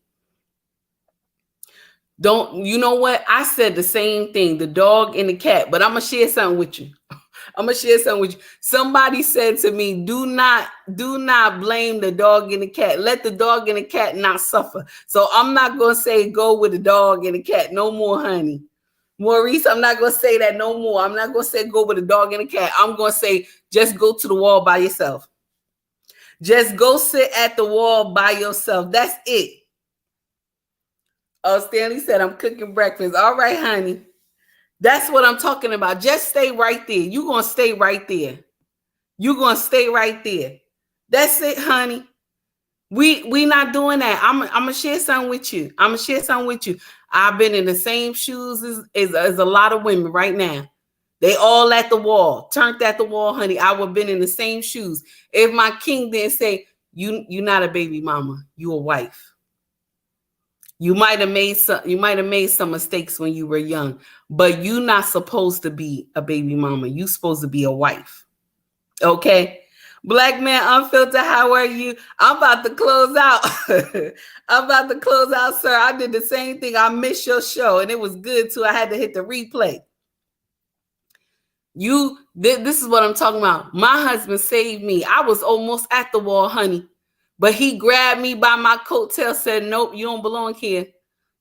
Don't, you know what? I said the same thing, the dog and the cat, but I'm going to share something with you. I'm going to share something with you. Somebody said to me, do not blame the dog and the cat. Let the dog and the cat not suffer. So I'm not going to say go with the dog and the cat no more, honey. Maurice, I'm not going to say that no more. I'm not going to say go with the dog and the cat. I'm going to say just go to the wall by yourself. Just go sit at the wall by yourself. That's it. Oh, Stanley said, I'm cooking breakfast. All right, honey. That's what I'm talking about. Just stay right there. You're going to stay right there. You're going to stay right there. That's it, honey. We not doing that. I'm going to share something with you. I'm going to share something with you. I've been in the same shoes as a lot of women right now. They all at the wall. Turned at the wall, honey. I would have been in the same shoes. If my king didn't say, you're not a baby mama. You a wife. You might have made some mistakes when you were young, but you're not supposed to be a baby mama. You're supposed to be a wife. Okay? Black Man Unfiltered, how are you? I'm about to close out. I'm about to close out, sir. I did the same thing. I missed your show, and it was good, too. I had to hit the replay. This is what I'm talking about. My husband saved me. I was almost at the wall, honey. But he grabbed me by my coattail, said, nope, you don't belong here.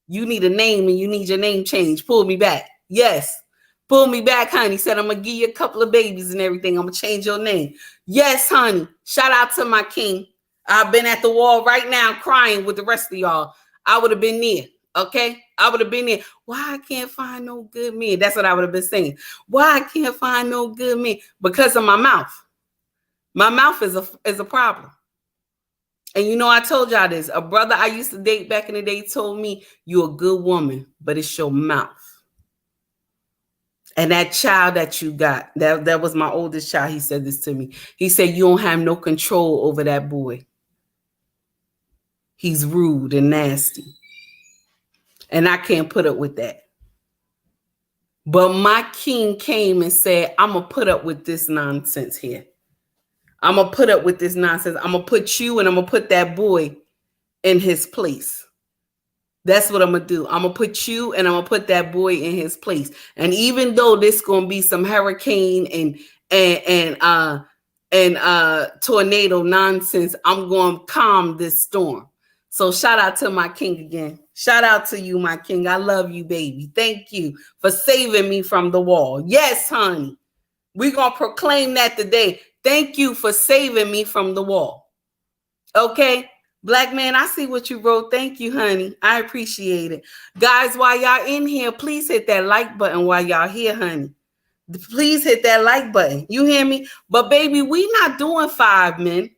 You need a name and you need your name changed. Pull me back. Yes. Pull me back, honey. Said, I'm going to give you a couple of babies and everything. I'm going to change your name. Yes, honey. Shout out to my king. I've been at the wall right now crying with the rest of y'all. I would have been there. Okay? I would have been there. Why I can't find no good men? That's what I would have been saying. Why I can't find no good men? Because of my mouth. My mouth is a problem. And you know, I told y'all this. A brother I used to date back in the day told me, you're a good woman, but it's your mouth. And that child that you got, that was my oldest child. He said this to me. He said, you don't have no control over that boy. He's rude and nasty. And I can't put up with that. But my king came and said, I'm going to put up with this nonsense here. I'm going to put up with this nonsense. I'm going to put you and I'm going to put that boy in his place. That's what I'm going to do. I'm going to put you and I'm going to put that boy in his place. And even though this going to be some hurricane and tornado nonsense, I'm going to calm this storm. So shout out to my king again. Shout out to you, my king. I love you, baby. Thank you for saving me from the wall. Yes, honey. We're going to proclaim that today. Thank you for saving me from the wall. Okay? Black Man, I see what you wrote. Thank you, honey. I appreciate it. Guys, while y'all in here, please hit that like button while y'all here, honey. Please hit that like button. You hear me? But baby, we not doing 5 men.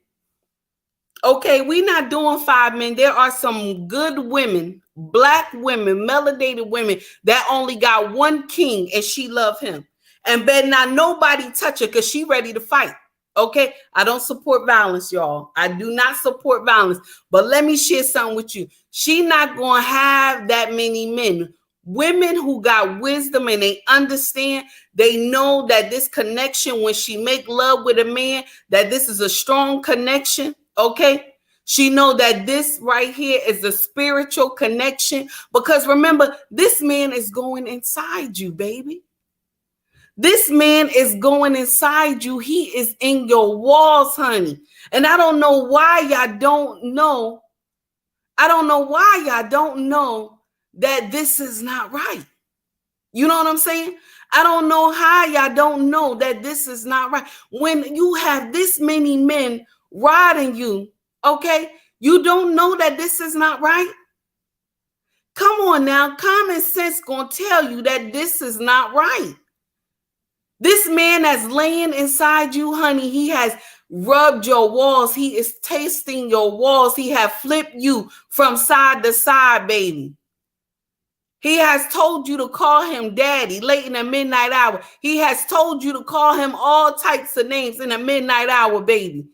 Okay, we not doing 5 men. There are some good women, black women, melanated women that only got one king and she love him. And better not nobody touch her because she ready to fight. Okay, I don't support violence, y'all. I do not support violence. But let me share something with you. She not going to have that many men. Women who got wisdom and they understand, they know that this connection, when she make love with a man, that this is a strong connection. Okay, she know that this right here is a spiritual connection. Because remember, this man is going inside you, baby. This man is going inside you. He is in your walls, honey. And I don't know why y'all don't know. I don't know why y'all don't know that this is not right. You know what I'm saying? I don't know how y'all don't know that this is not right. When you have this many men riding you, okay, you don't know that this is not right. Come on now, common sense gonna tell you that this is not right. This man that's laying inside you, honey, he has rubbed your walls. He is tasting your walls. He have flipped you from side to side, baby. He has told you to call him daddy late in the midnight hour. He has told you to call him all types of names in the midnight hour, baby.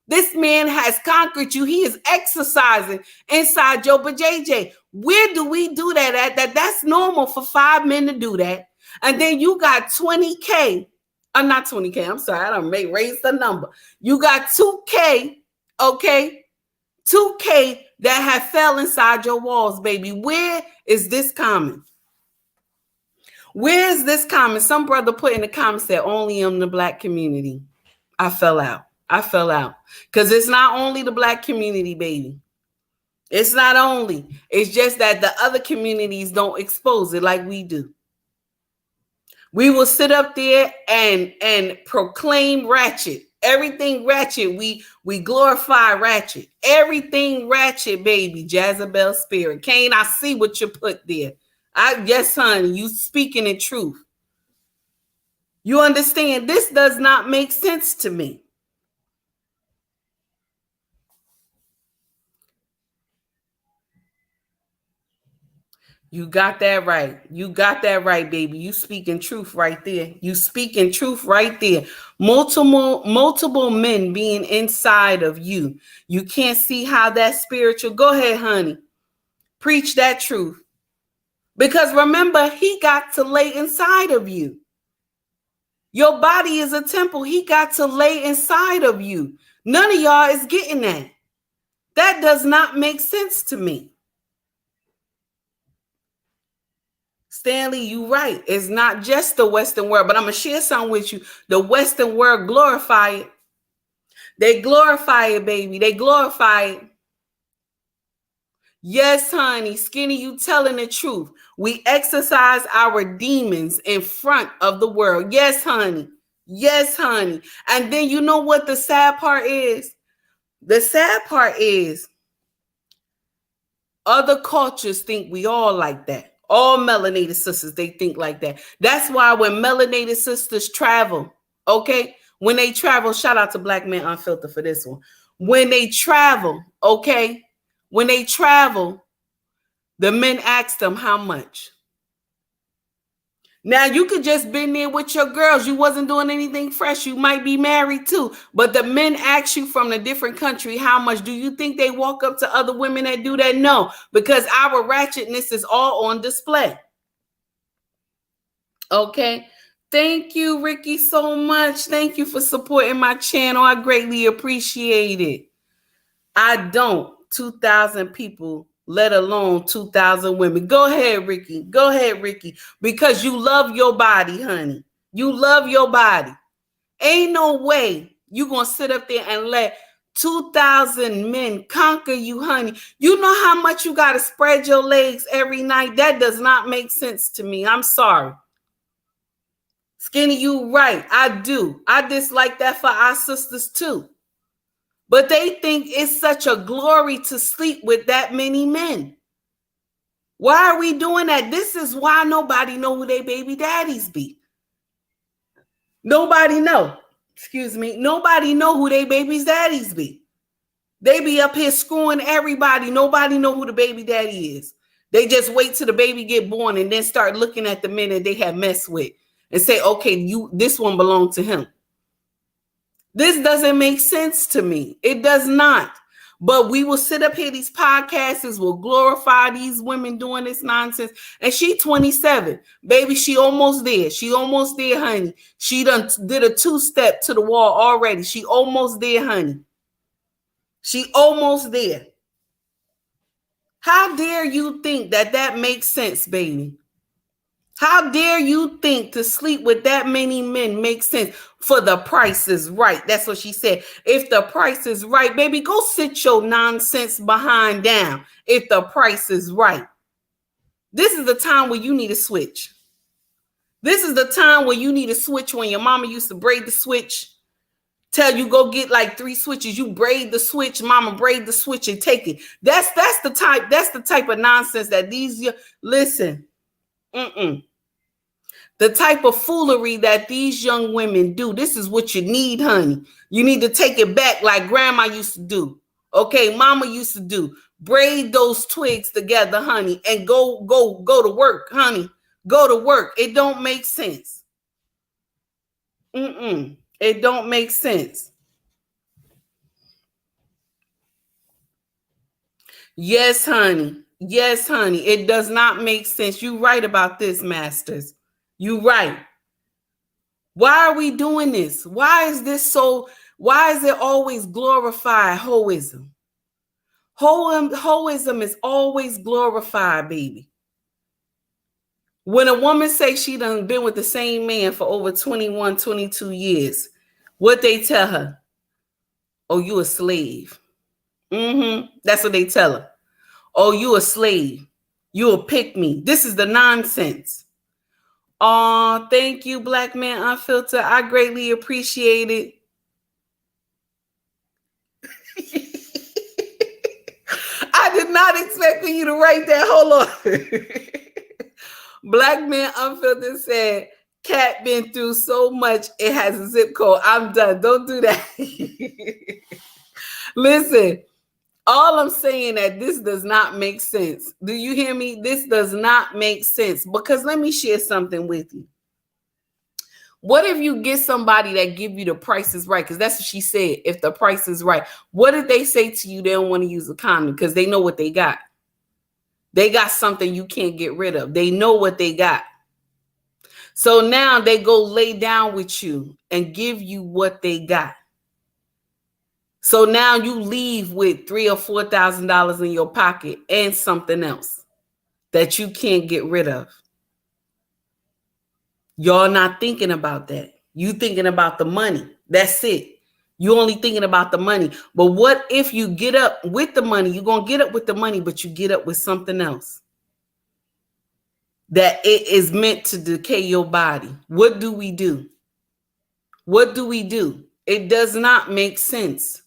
This man has conquered you. He is exercising inside your JJ. Where do we do that at? That's normal for 5 men to do that. And then you got 20K. Not 20K. I'm sorry. I don't raise the number. You got 2K, okay? 2K that have fell inside your walls, baby. Where is this common? Where is this common? Some brother put in the comments that only in the black community. I fell out. Because it's not only the black community, baby. It's not only. It's just that the other communities don't expose it like we do. We will sit up there and proclaim ratchet. Everything ratchet. We glorify ratchet. Everything ratchet, baby. Jezebel spirit. Cain, I see what you put there. Yes, honey, you speaking in truth. You understand? This does not make sense to me. You got that right. You got that right, baby. You speaking truth right there. You speaking truth right there. Multiple men being inside of you. You can't see how that spiritual. Go ahead, honey. Preach that truth. Because remember, he got to lay inside of you. Your body is a temple. He got to lay inside of you. None of y'all is getting that. That does not make sense to me. Stanley, you right. It's not just the Western world, but I'm going to share something with you. The Western world glorify it. They glorify it, baby. They glorify it. Yes, honey. Skinny, you telling the truth. We exercise our demons in front of the world. Yes, honey. Yes, honey. And then you know what the sad part is? The sad part is other cultures think we all like that. All melanated sisters, they think like that. That's why when melanated sisters travel, okay? When they travel, shout out to Black Men Unfiltered for this one. When they travel, okay? When they travel, the men ask them how much. Now, you could just been there with your girls. You wasn't doing anything fresh. You might be married too. But the men ask you from a different country, how much? Do you think they walk up to other women that do that? No, because our ratchetness is all on display. Okay. Thank you, Ricky, so much. Thank you for supporting my channel. I greatly appreciate it. I don't. 2,000 people, let alone 2,000 women. Go ahead, Ricky. Go ahead, Ricky. Because you love your body, honey. You love your body. Ain't no way you going to sit up there and let 2,000 men conquer you, honey. You know how much you got to spread your legs every night? That does not make sense to me. I'm sorry. Skinny, you right. I do. I dislike that for our sisters too. But they think it's such a glory to sleep with that many men. Why are we doing that? This is why nobody know who their baby daddies be. Nobody know. Excuse me. Nobody know who their baby's daddies be. They be up here screwing everybody. Nobody know who the baby daddy is. They just wait till the baby get born and then start looking at the men that they have messed with and say, okay, this one belongs to him. This doesn't make sense to me. It does not. But we will sit up here, these podcasts will glorify these women doing this nonsense. And she 27. Baby, she almost there. She almost there, honey. She done did a 2-step to the wall already. She almost there, honey. She almost there. How dare you think that makes sense, baby? How dare you think to sleep with that many men makes sense? For the price is right. That's what she said. If the price is right, baby, go sit your nonsense behind down. If the price is right. This is the time where you need to switch. This is the time where you need to switch when your mama used to braid the switch. Tell you go get like 3 switches. You braid the switch, mama braid the switch and take it. That's the type of nonsense that these listen. The type of foolery that these young women do. This is what you need, honey. You need to take it back like grandma used to do. Okay, mama used to do. Braid those twigs together, honey, and go to work, honey. Go to work. It don't make sense. It don't make sense. Yes, honey. Yes, honey. It does not make sense. You right about this, masters. You right. Why are we doing this? Why is it always glorified hoism? Hoism is always glorified, baby. When a woman says she done been with the same man for over 21, 22 years, what they tell her? Oh, you a slave. That's what they tell her. Oh, you a slave. You a pick me. This is the nonsense. Oh, thank you, Black Man Unfiltered. I greatly appreciate it. I did not expect for you to write that. Hold on. Black Man Unfiltered said, Cat been through so much, it has a zip code. I'm done. Don't do that. Listen, all I'm saying that this does not make sense. Do you hear me? This does not make sense. Because let me share something with you. What if you get somebody that give you the price is right? Because that's what she said. If the price is right. What if they say to you they don't want to use a condom because they know what they got? They got something you can't get rid of. They know what they got. So now they go lay down with you and give you what they got. So now you leave with $3,000 or $4,000 in your pocket and something else that you can't get rid of. Y'all not thinking about that. You thinking about the money. That's it. You only thinking about the money. But what if you get up with the money? You're going to get up with the money, but you get up with something else that it is meant to decay your body. What do we do? What do we do? It does not make sense.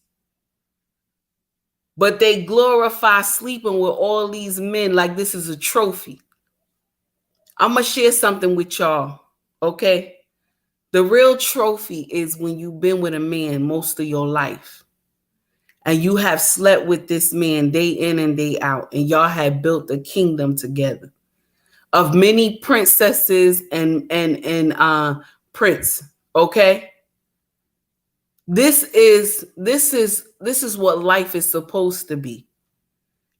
But they glorify sleeping with all these men like this is a trophy. I'm going to share something with y'all, okay? The real trophy is when you've been with a man most of your life and you have slept with this man day in and day out and y'all have built a kingdom together of many princesses and prince, okay? This is what life is supposed to be.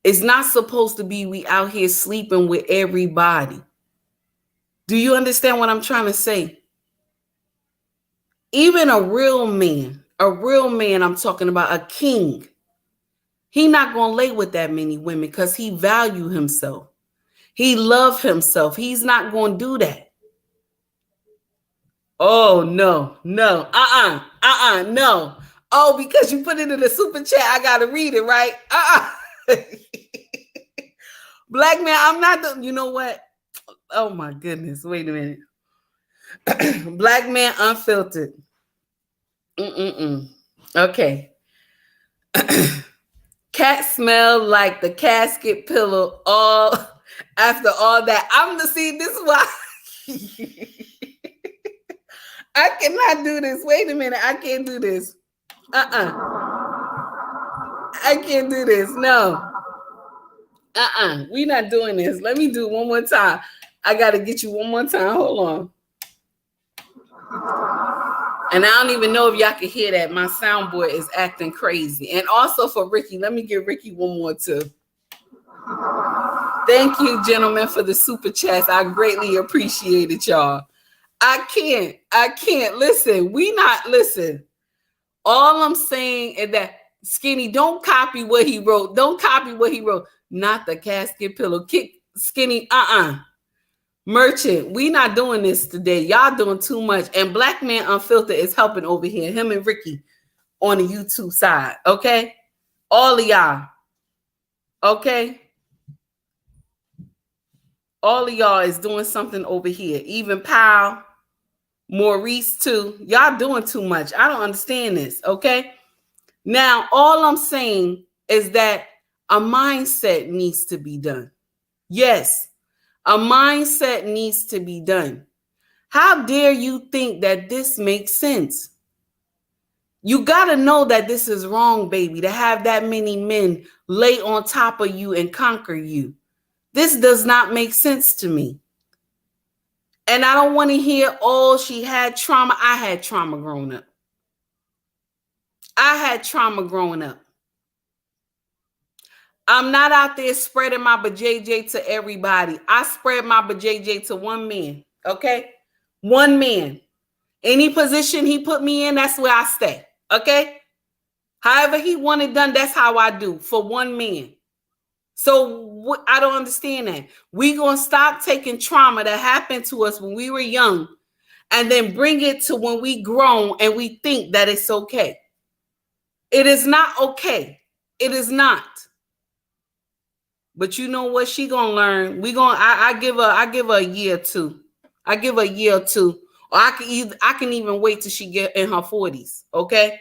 It's not supposed to be we out here sleeping with everybody. Do you understand what I'm trying to say? Even a real man, I'm talking about a king. He not going to lay with that many women because he value himself. He love himself. He's not going to do that. Oh, no. No. Oh, because you put it in the super chat, I got to read it, right? Black Man, I'm not the, you know what? Oh, my goodness. Wait a minute. Black Man Unfiltered. Okay. Cat smell like the casket pillow all after all that. I'm to see this is why I cannot do this. Wait a minute. I can't do this. I can't do this. No. We're not doing this. Let me do it one more time. I got to get you one more time. Hold on. And I don't even know if y'all can hear that. My soundboard is acting crazy. And also for Ricky, let me give Ricky one more too. Thank you, gentlemen, for the super chats. I greatly appreciate it, y'all. I can't. Listen. All I'm saying is that Skinny, don't copy what he wrote. Not the casket pillow. Kick Skinny, Merchant, we not doing this today. Y'all doing too much. And Black Man Unfiltered is helping over here. Him and Ricky on the YouTube side. Okay? All of y'all. Okay? All of y'all is doing something over here. Even Powell, Maurice too. Y'all doing too much. I don't understand this. Okay? Now, all I'm saying is that a mindset needs to be done. Yes, a mindset needs to be done. How dare you think that this makes sense? You got to know that this is wrong, baby, to have that many men lay on top of you and conquer you. This does not make sense to me. And I don't want to hear, oh, she had trauma. I had trauma growing up. I had trauma growing up. I'm not out there spreading my BJJ to everybody. I spread my BJJ to one man, okay? One man. Any position he put me in, that's where I stay, okay? However he want it done, that's how I do for one man. So I don't understand that. We going to stop taking trauma that happened to us when we were young and then bring it to when we grown and we think that it's okay. It is not okay. It is not. But you know what? She gonna learn. I give her a year or two. I give her a year or two. Or I can even wait till she get in her 40s, okay?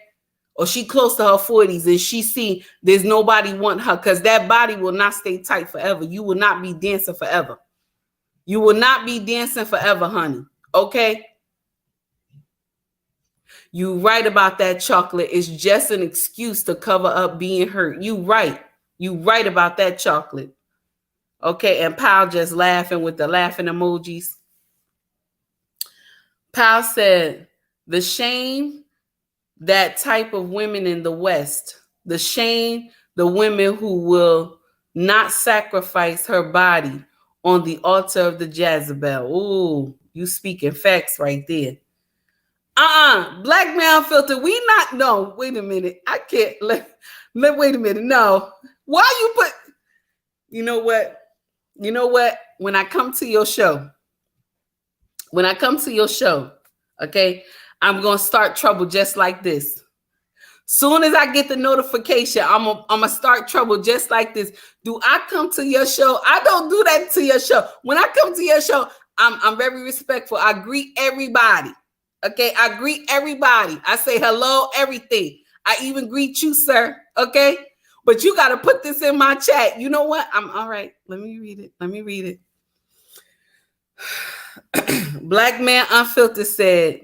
Or she close to her 40s and she see there's nobody want her, because that body will not stay tight forever. You will not be dancing forever. You will not be dancing forever, honey. Okay? You right about that chocolate. It's just an excuse to cover up being hurt. You right. You right about that chocolate. Okay, and Powell just laughing with the laughing emojis. Powell said, the shame that type of women in the West, the shame the women who will not sacrifice her body on the altar of the Jezebel. Ooh, you speaking facts right there. Black Man Filter, we not, no, wait a minute. I can't, wait a minute, no. Why you put, you know what? When I come to your show, okay, I'm going to start trouble just like this. Soon as I get the notification, I'm gonna start trouble just like this. Do I come to your show? I don't do that to your show. When I come to your show, I'm very respectful. I greet everybody. Okay, I greet everybody. I say hello, everything. I even greet you, sir. Okay, but you got to put this in my chat. You know what? I'm all right. Let me read it. Black Man Unfiltered said,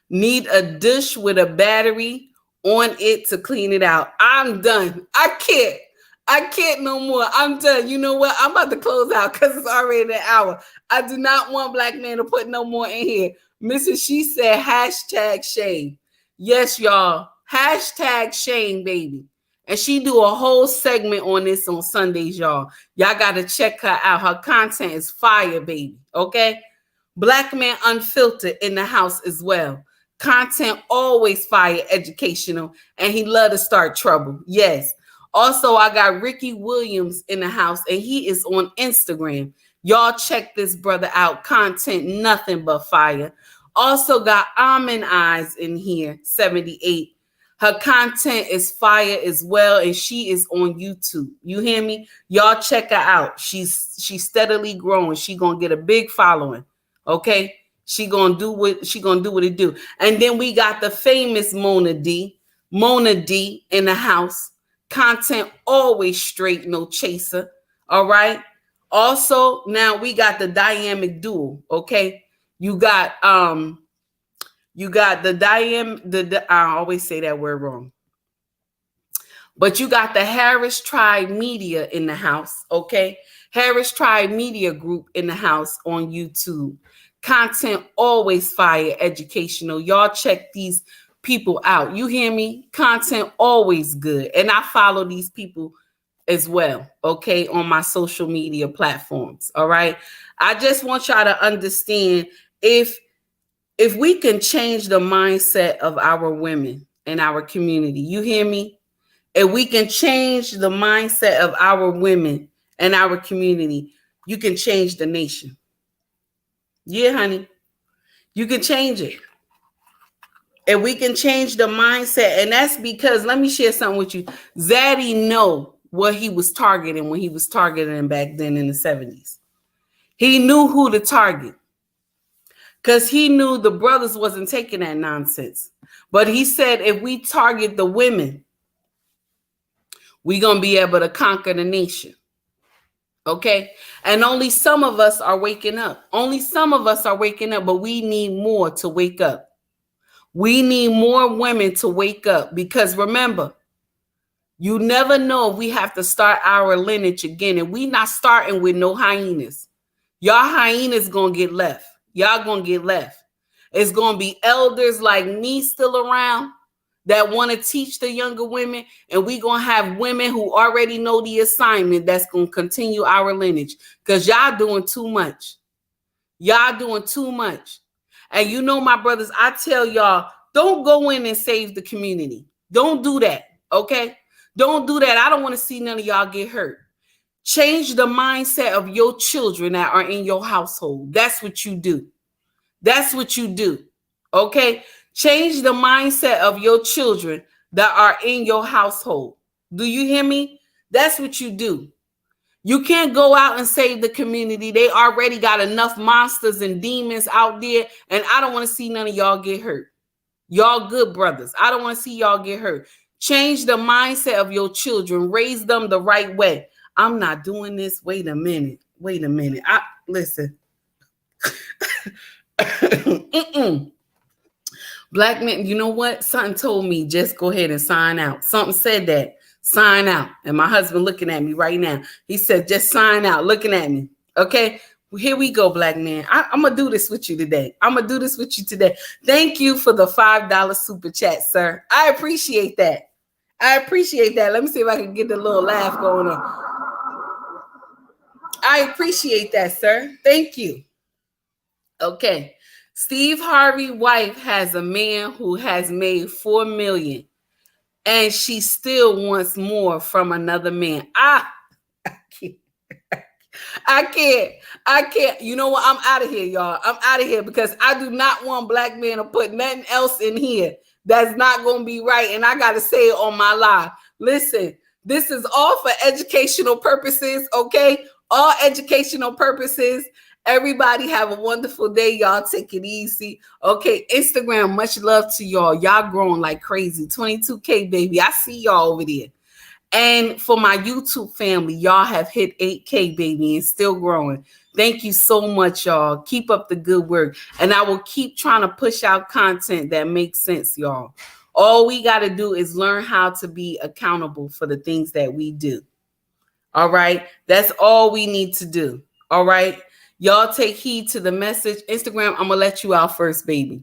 need a dish with a battery on it to clean it out. I'm done. I can't no more. I'm done. You know what? I'm about to close out because it's already an hour. I do not want Black Man to put no more in here. Mrs. She said hashtag shame. Yes, y'all. Hashtag shame, baby. And she do a whole segment on this on Sundays, y'all. Y'all got to check her out. Her content is fire, baby. Okay? Black Man Unfiltered in the house as well. Content always fire, educational, and he love to start trouble. Yes. Also, I got Ricky Williams in the house, and he is on Instagram. Y'all check this brother out. Content nothing but fire. Also got Almond Eyes in here, 78. Her content is fire as well, and she is on YouTube. You hear me? Y'all check her out. She's steadily growing. She gonna get a big following. Okay. She gonna do what it do. And then we got the famous Mona D in the house. Content always straight, no chaser. All right. Also, now we got the dynamic duo. Okay. You got I always say that word wrong. But you got the Harris Tribe Media in the house. Okay. Harris Tribe Media Group in the house on YouTube. Content always fire, educational. Y'all check these people out. You hear me? Content always good. And I follow these people as well, okay, on my social media platforms. All right. I just want y'all to understand, if we can change the mindset of our women in our community, you hear me? If we can change the mindset of our women and our community, you can change the nation. Yeah, honey. You can change it. And we can change the mindset. And that's because, let me share something with you. Zaddy know what he was targeting when he was targeting back then in the 70s. He knew who to target because he knew the brothers wasn't taking that nonsense. But he said, if we target the women, we're going to be able to conquer the nation. Okay? And only some of us are waking up. Only some of us are waking up, but we need more to wake up. We need more women to wake up because remember, you never know if we have to start our lineage again. And we not starting with no hyenas. Y'all hyenas gonna get left. Y'all gonna get left. It's gonna be elders like me still around that want to teach the younger women. And we gonna have women who already know the assignment that's gonna continue our lineage. Because y'all doing too much. Y'all doing too much. And you know, my brothers, I tell y'all, don't go in and save the community. Don't do that, okay? Don't do that. I don't want to see none of y'all get hurt. Change the mindset of your children that are in your household. That's what you do. That's what you do, okay? Change the mindset of your children that are in your household. Do you hear me? That's what you do. You can't go out and save the community. They already got enough monsters and demons out there, and I don't want to see none of y'all get hurt. Y'all good brothers. I don't want to see y'all get hurt. Change the mindset of your children. Raise them the right way. I'm not doing this. Wait a minute. Wait a minute. Listen. Black men, you know what? Something told me just go ahead and sign out. Something said that. Sign out. And my husband looking at me right now. He said, just sign out, looking at me. Okay. Well, here we go, black man. I'm going to do this with you today. I'm going to do this with you today. Thank you for the $5 super chat, sir. I appreciate that. I appreciate that. Let me see if I can get the little laugh going on. I appreciate that, sir. Thank you. Okay. Steve Harvey's wife has a man who has made $4 million. And she still wants more from another man. I can't. You know what? I'm out of here, y'all. I'm out of here because I do not want black men to put nothing else in here that's not going to be right. And I got to say it on my live. Listen, this is all for educational purposes, okay? All educational purposes. Everybody have a wonderful day. Y'all take it easy. Okay, Instagram, much love to y'all. Y'all growing like crazy. 22K, baby. I see y'all over there. And for my YouTube family, y'all have hit 8K, baby, and still growing. Thank you so much, y'all. Keep up the good work. And I will keep trying to push out content that makes sense, y'all. All we got to do is learn how to be accountable for the things that we do. All right? That's all we need to do. All right? Y'all take heed to the message. Instagram, I'm going to let you out first, baby.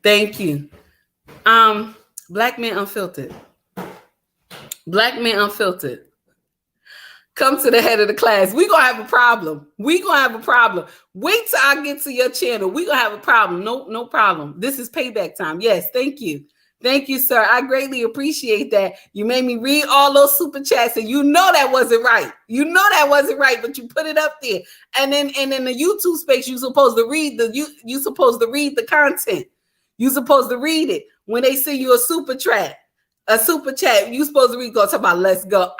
Thank you. Black Men Unfiltered. Black Men Unfiltered. Come to the head of the class. We're going to have a problem. We're going to have a problem. Wait till I get to your channel. We're going to have a problem. No problem. This is payback time. Yes, thank you. Thank you, sir. I greatly appreciate that. You made me read all those super chats, and you know that wasn't right. You know that wasn't right, but you put it up there. And then in the YouTube space, you're supposed to read you supposed to read the content. You're supposed to read it. When they send you a super chat, you're supposed to read, go talk about let's go.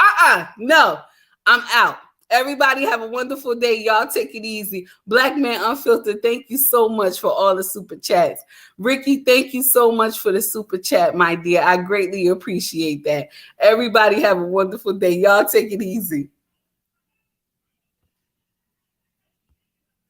No, I'm out. Everybody have a wonderful day. Y'all take it easy. Black Man Unfiltered, thank you so much for all the super chats. Ricky, thank you so much for the super chat, my dear. I greatly appreciate that. Everybody have a wonderful day. Y'all take it easy.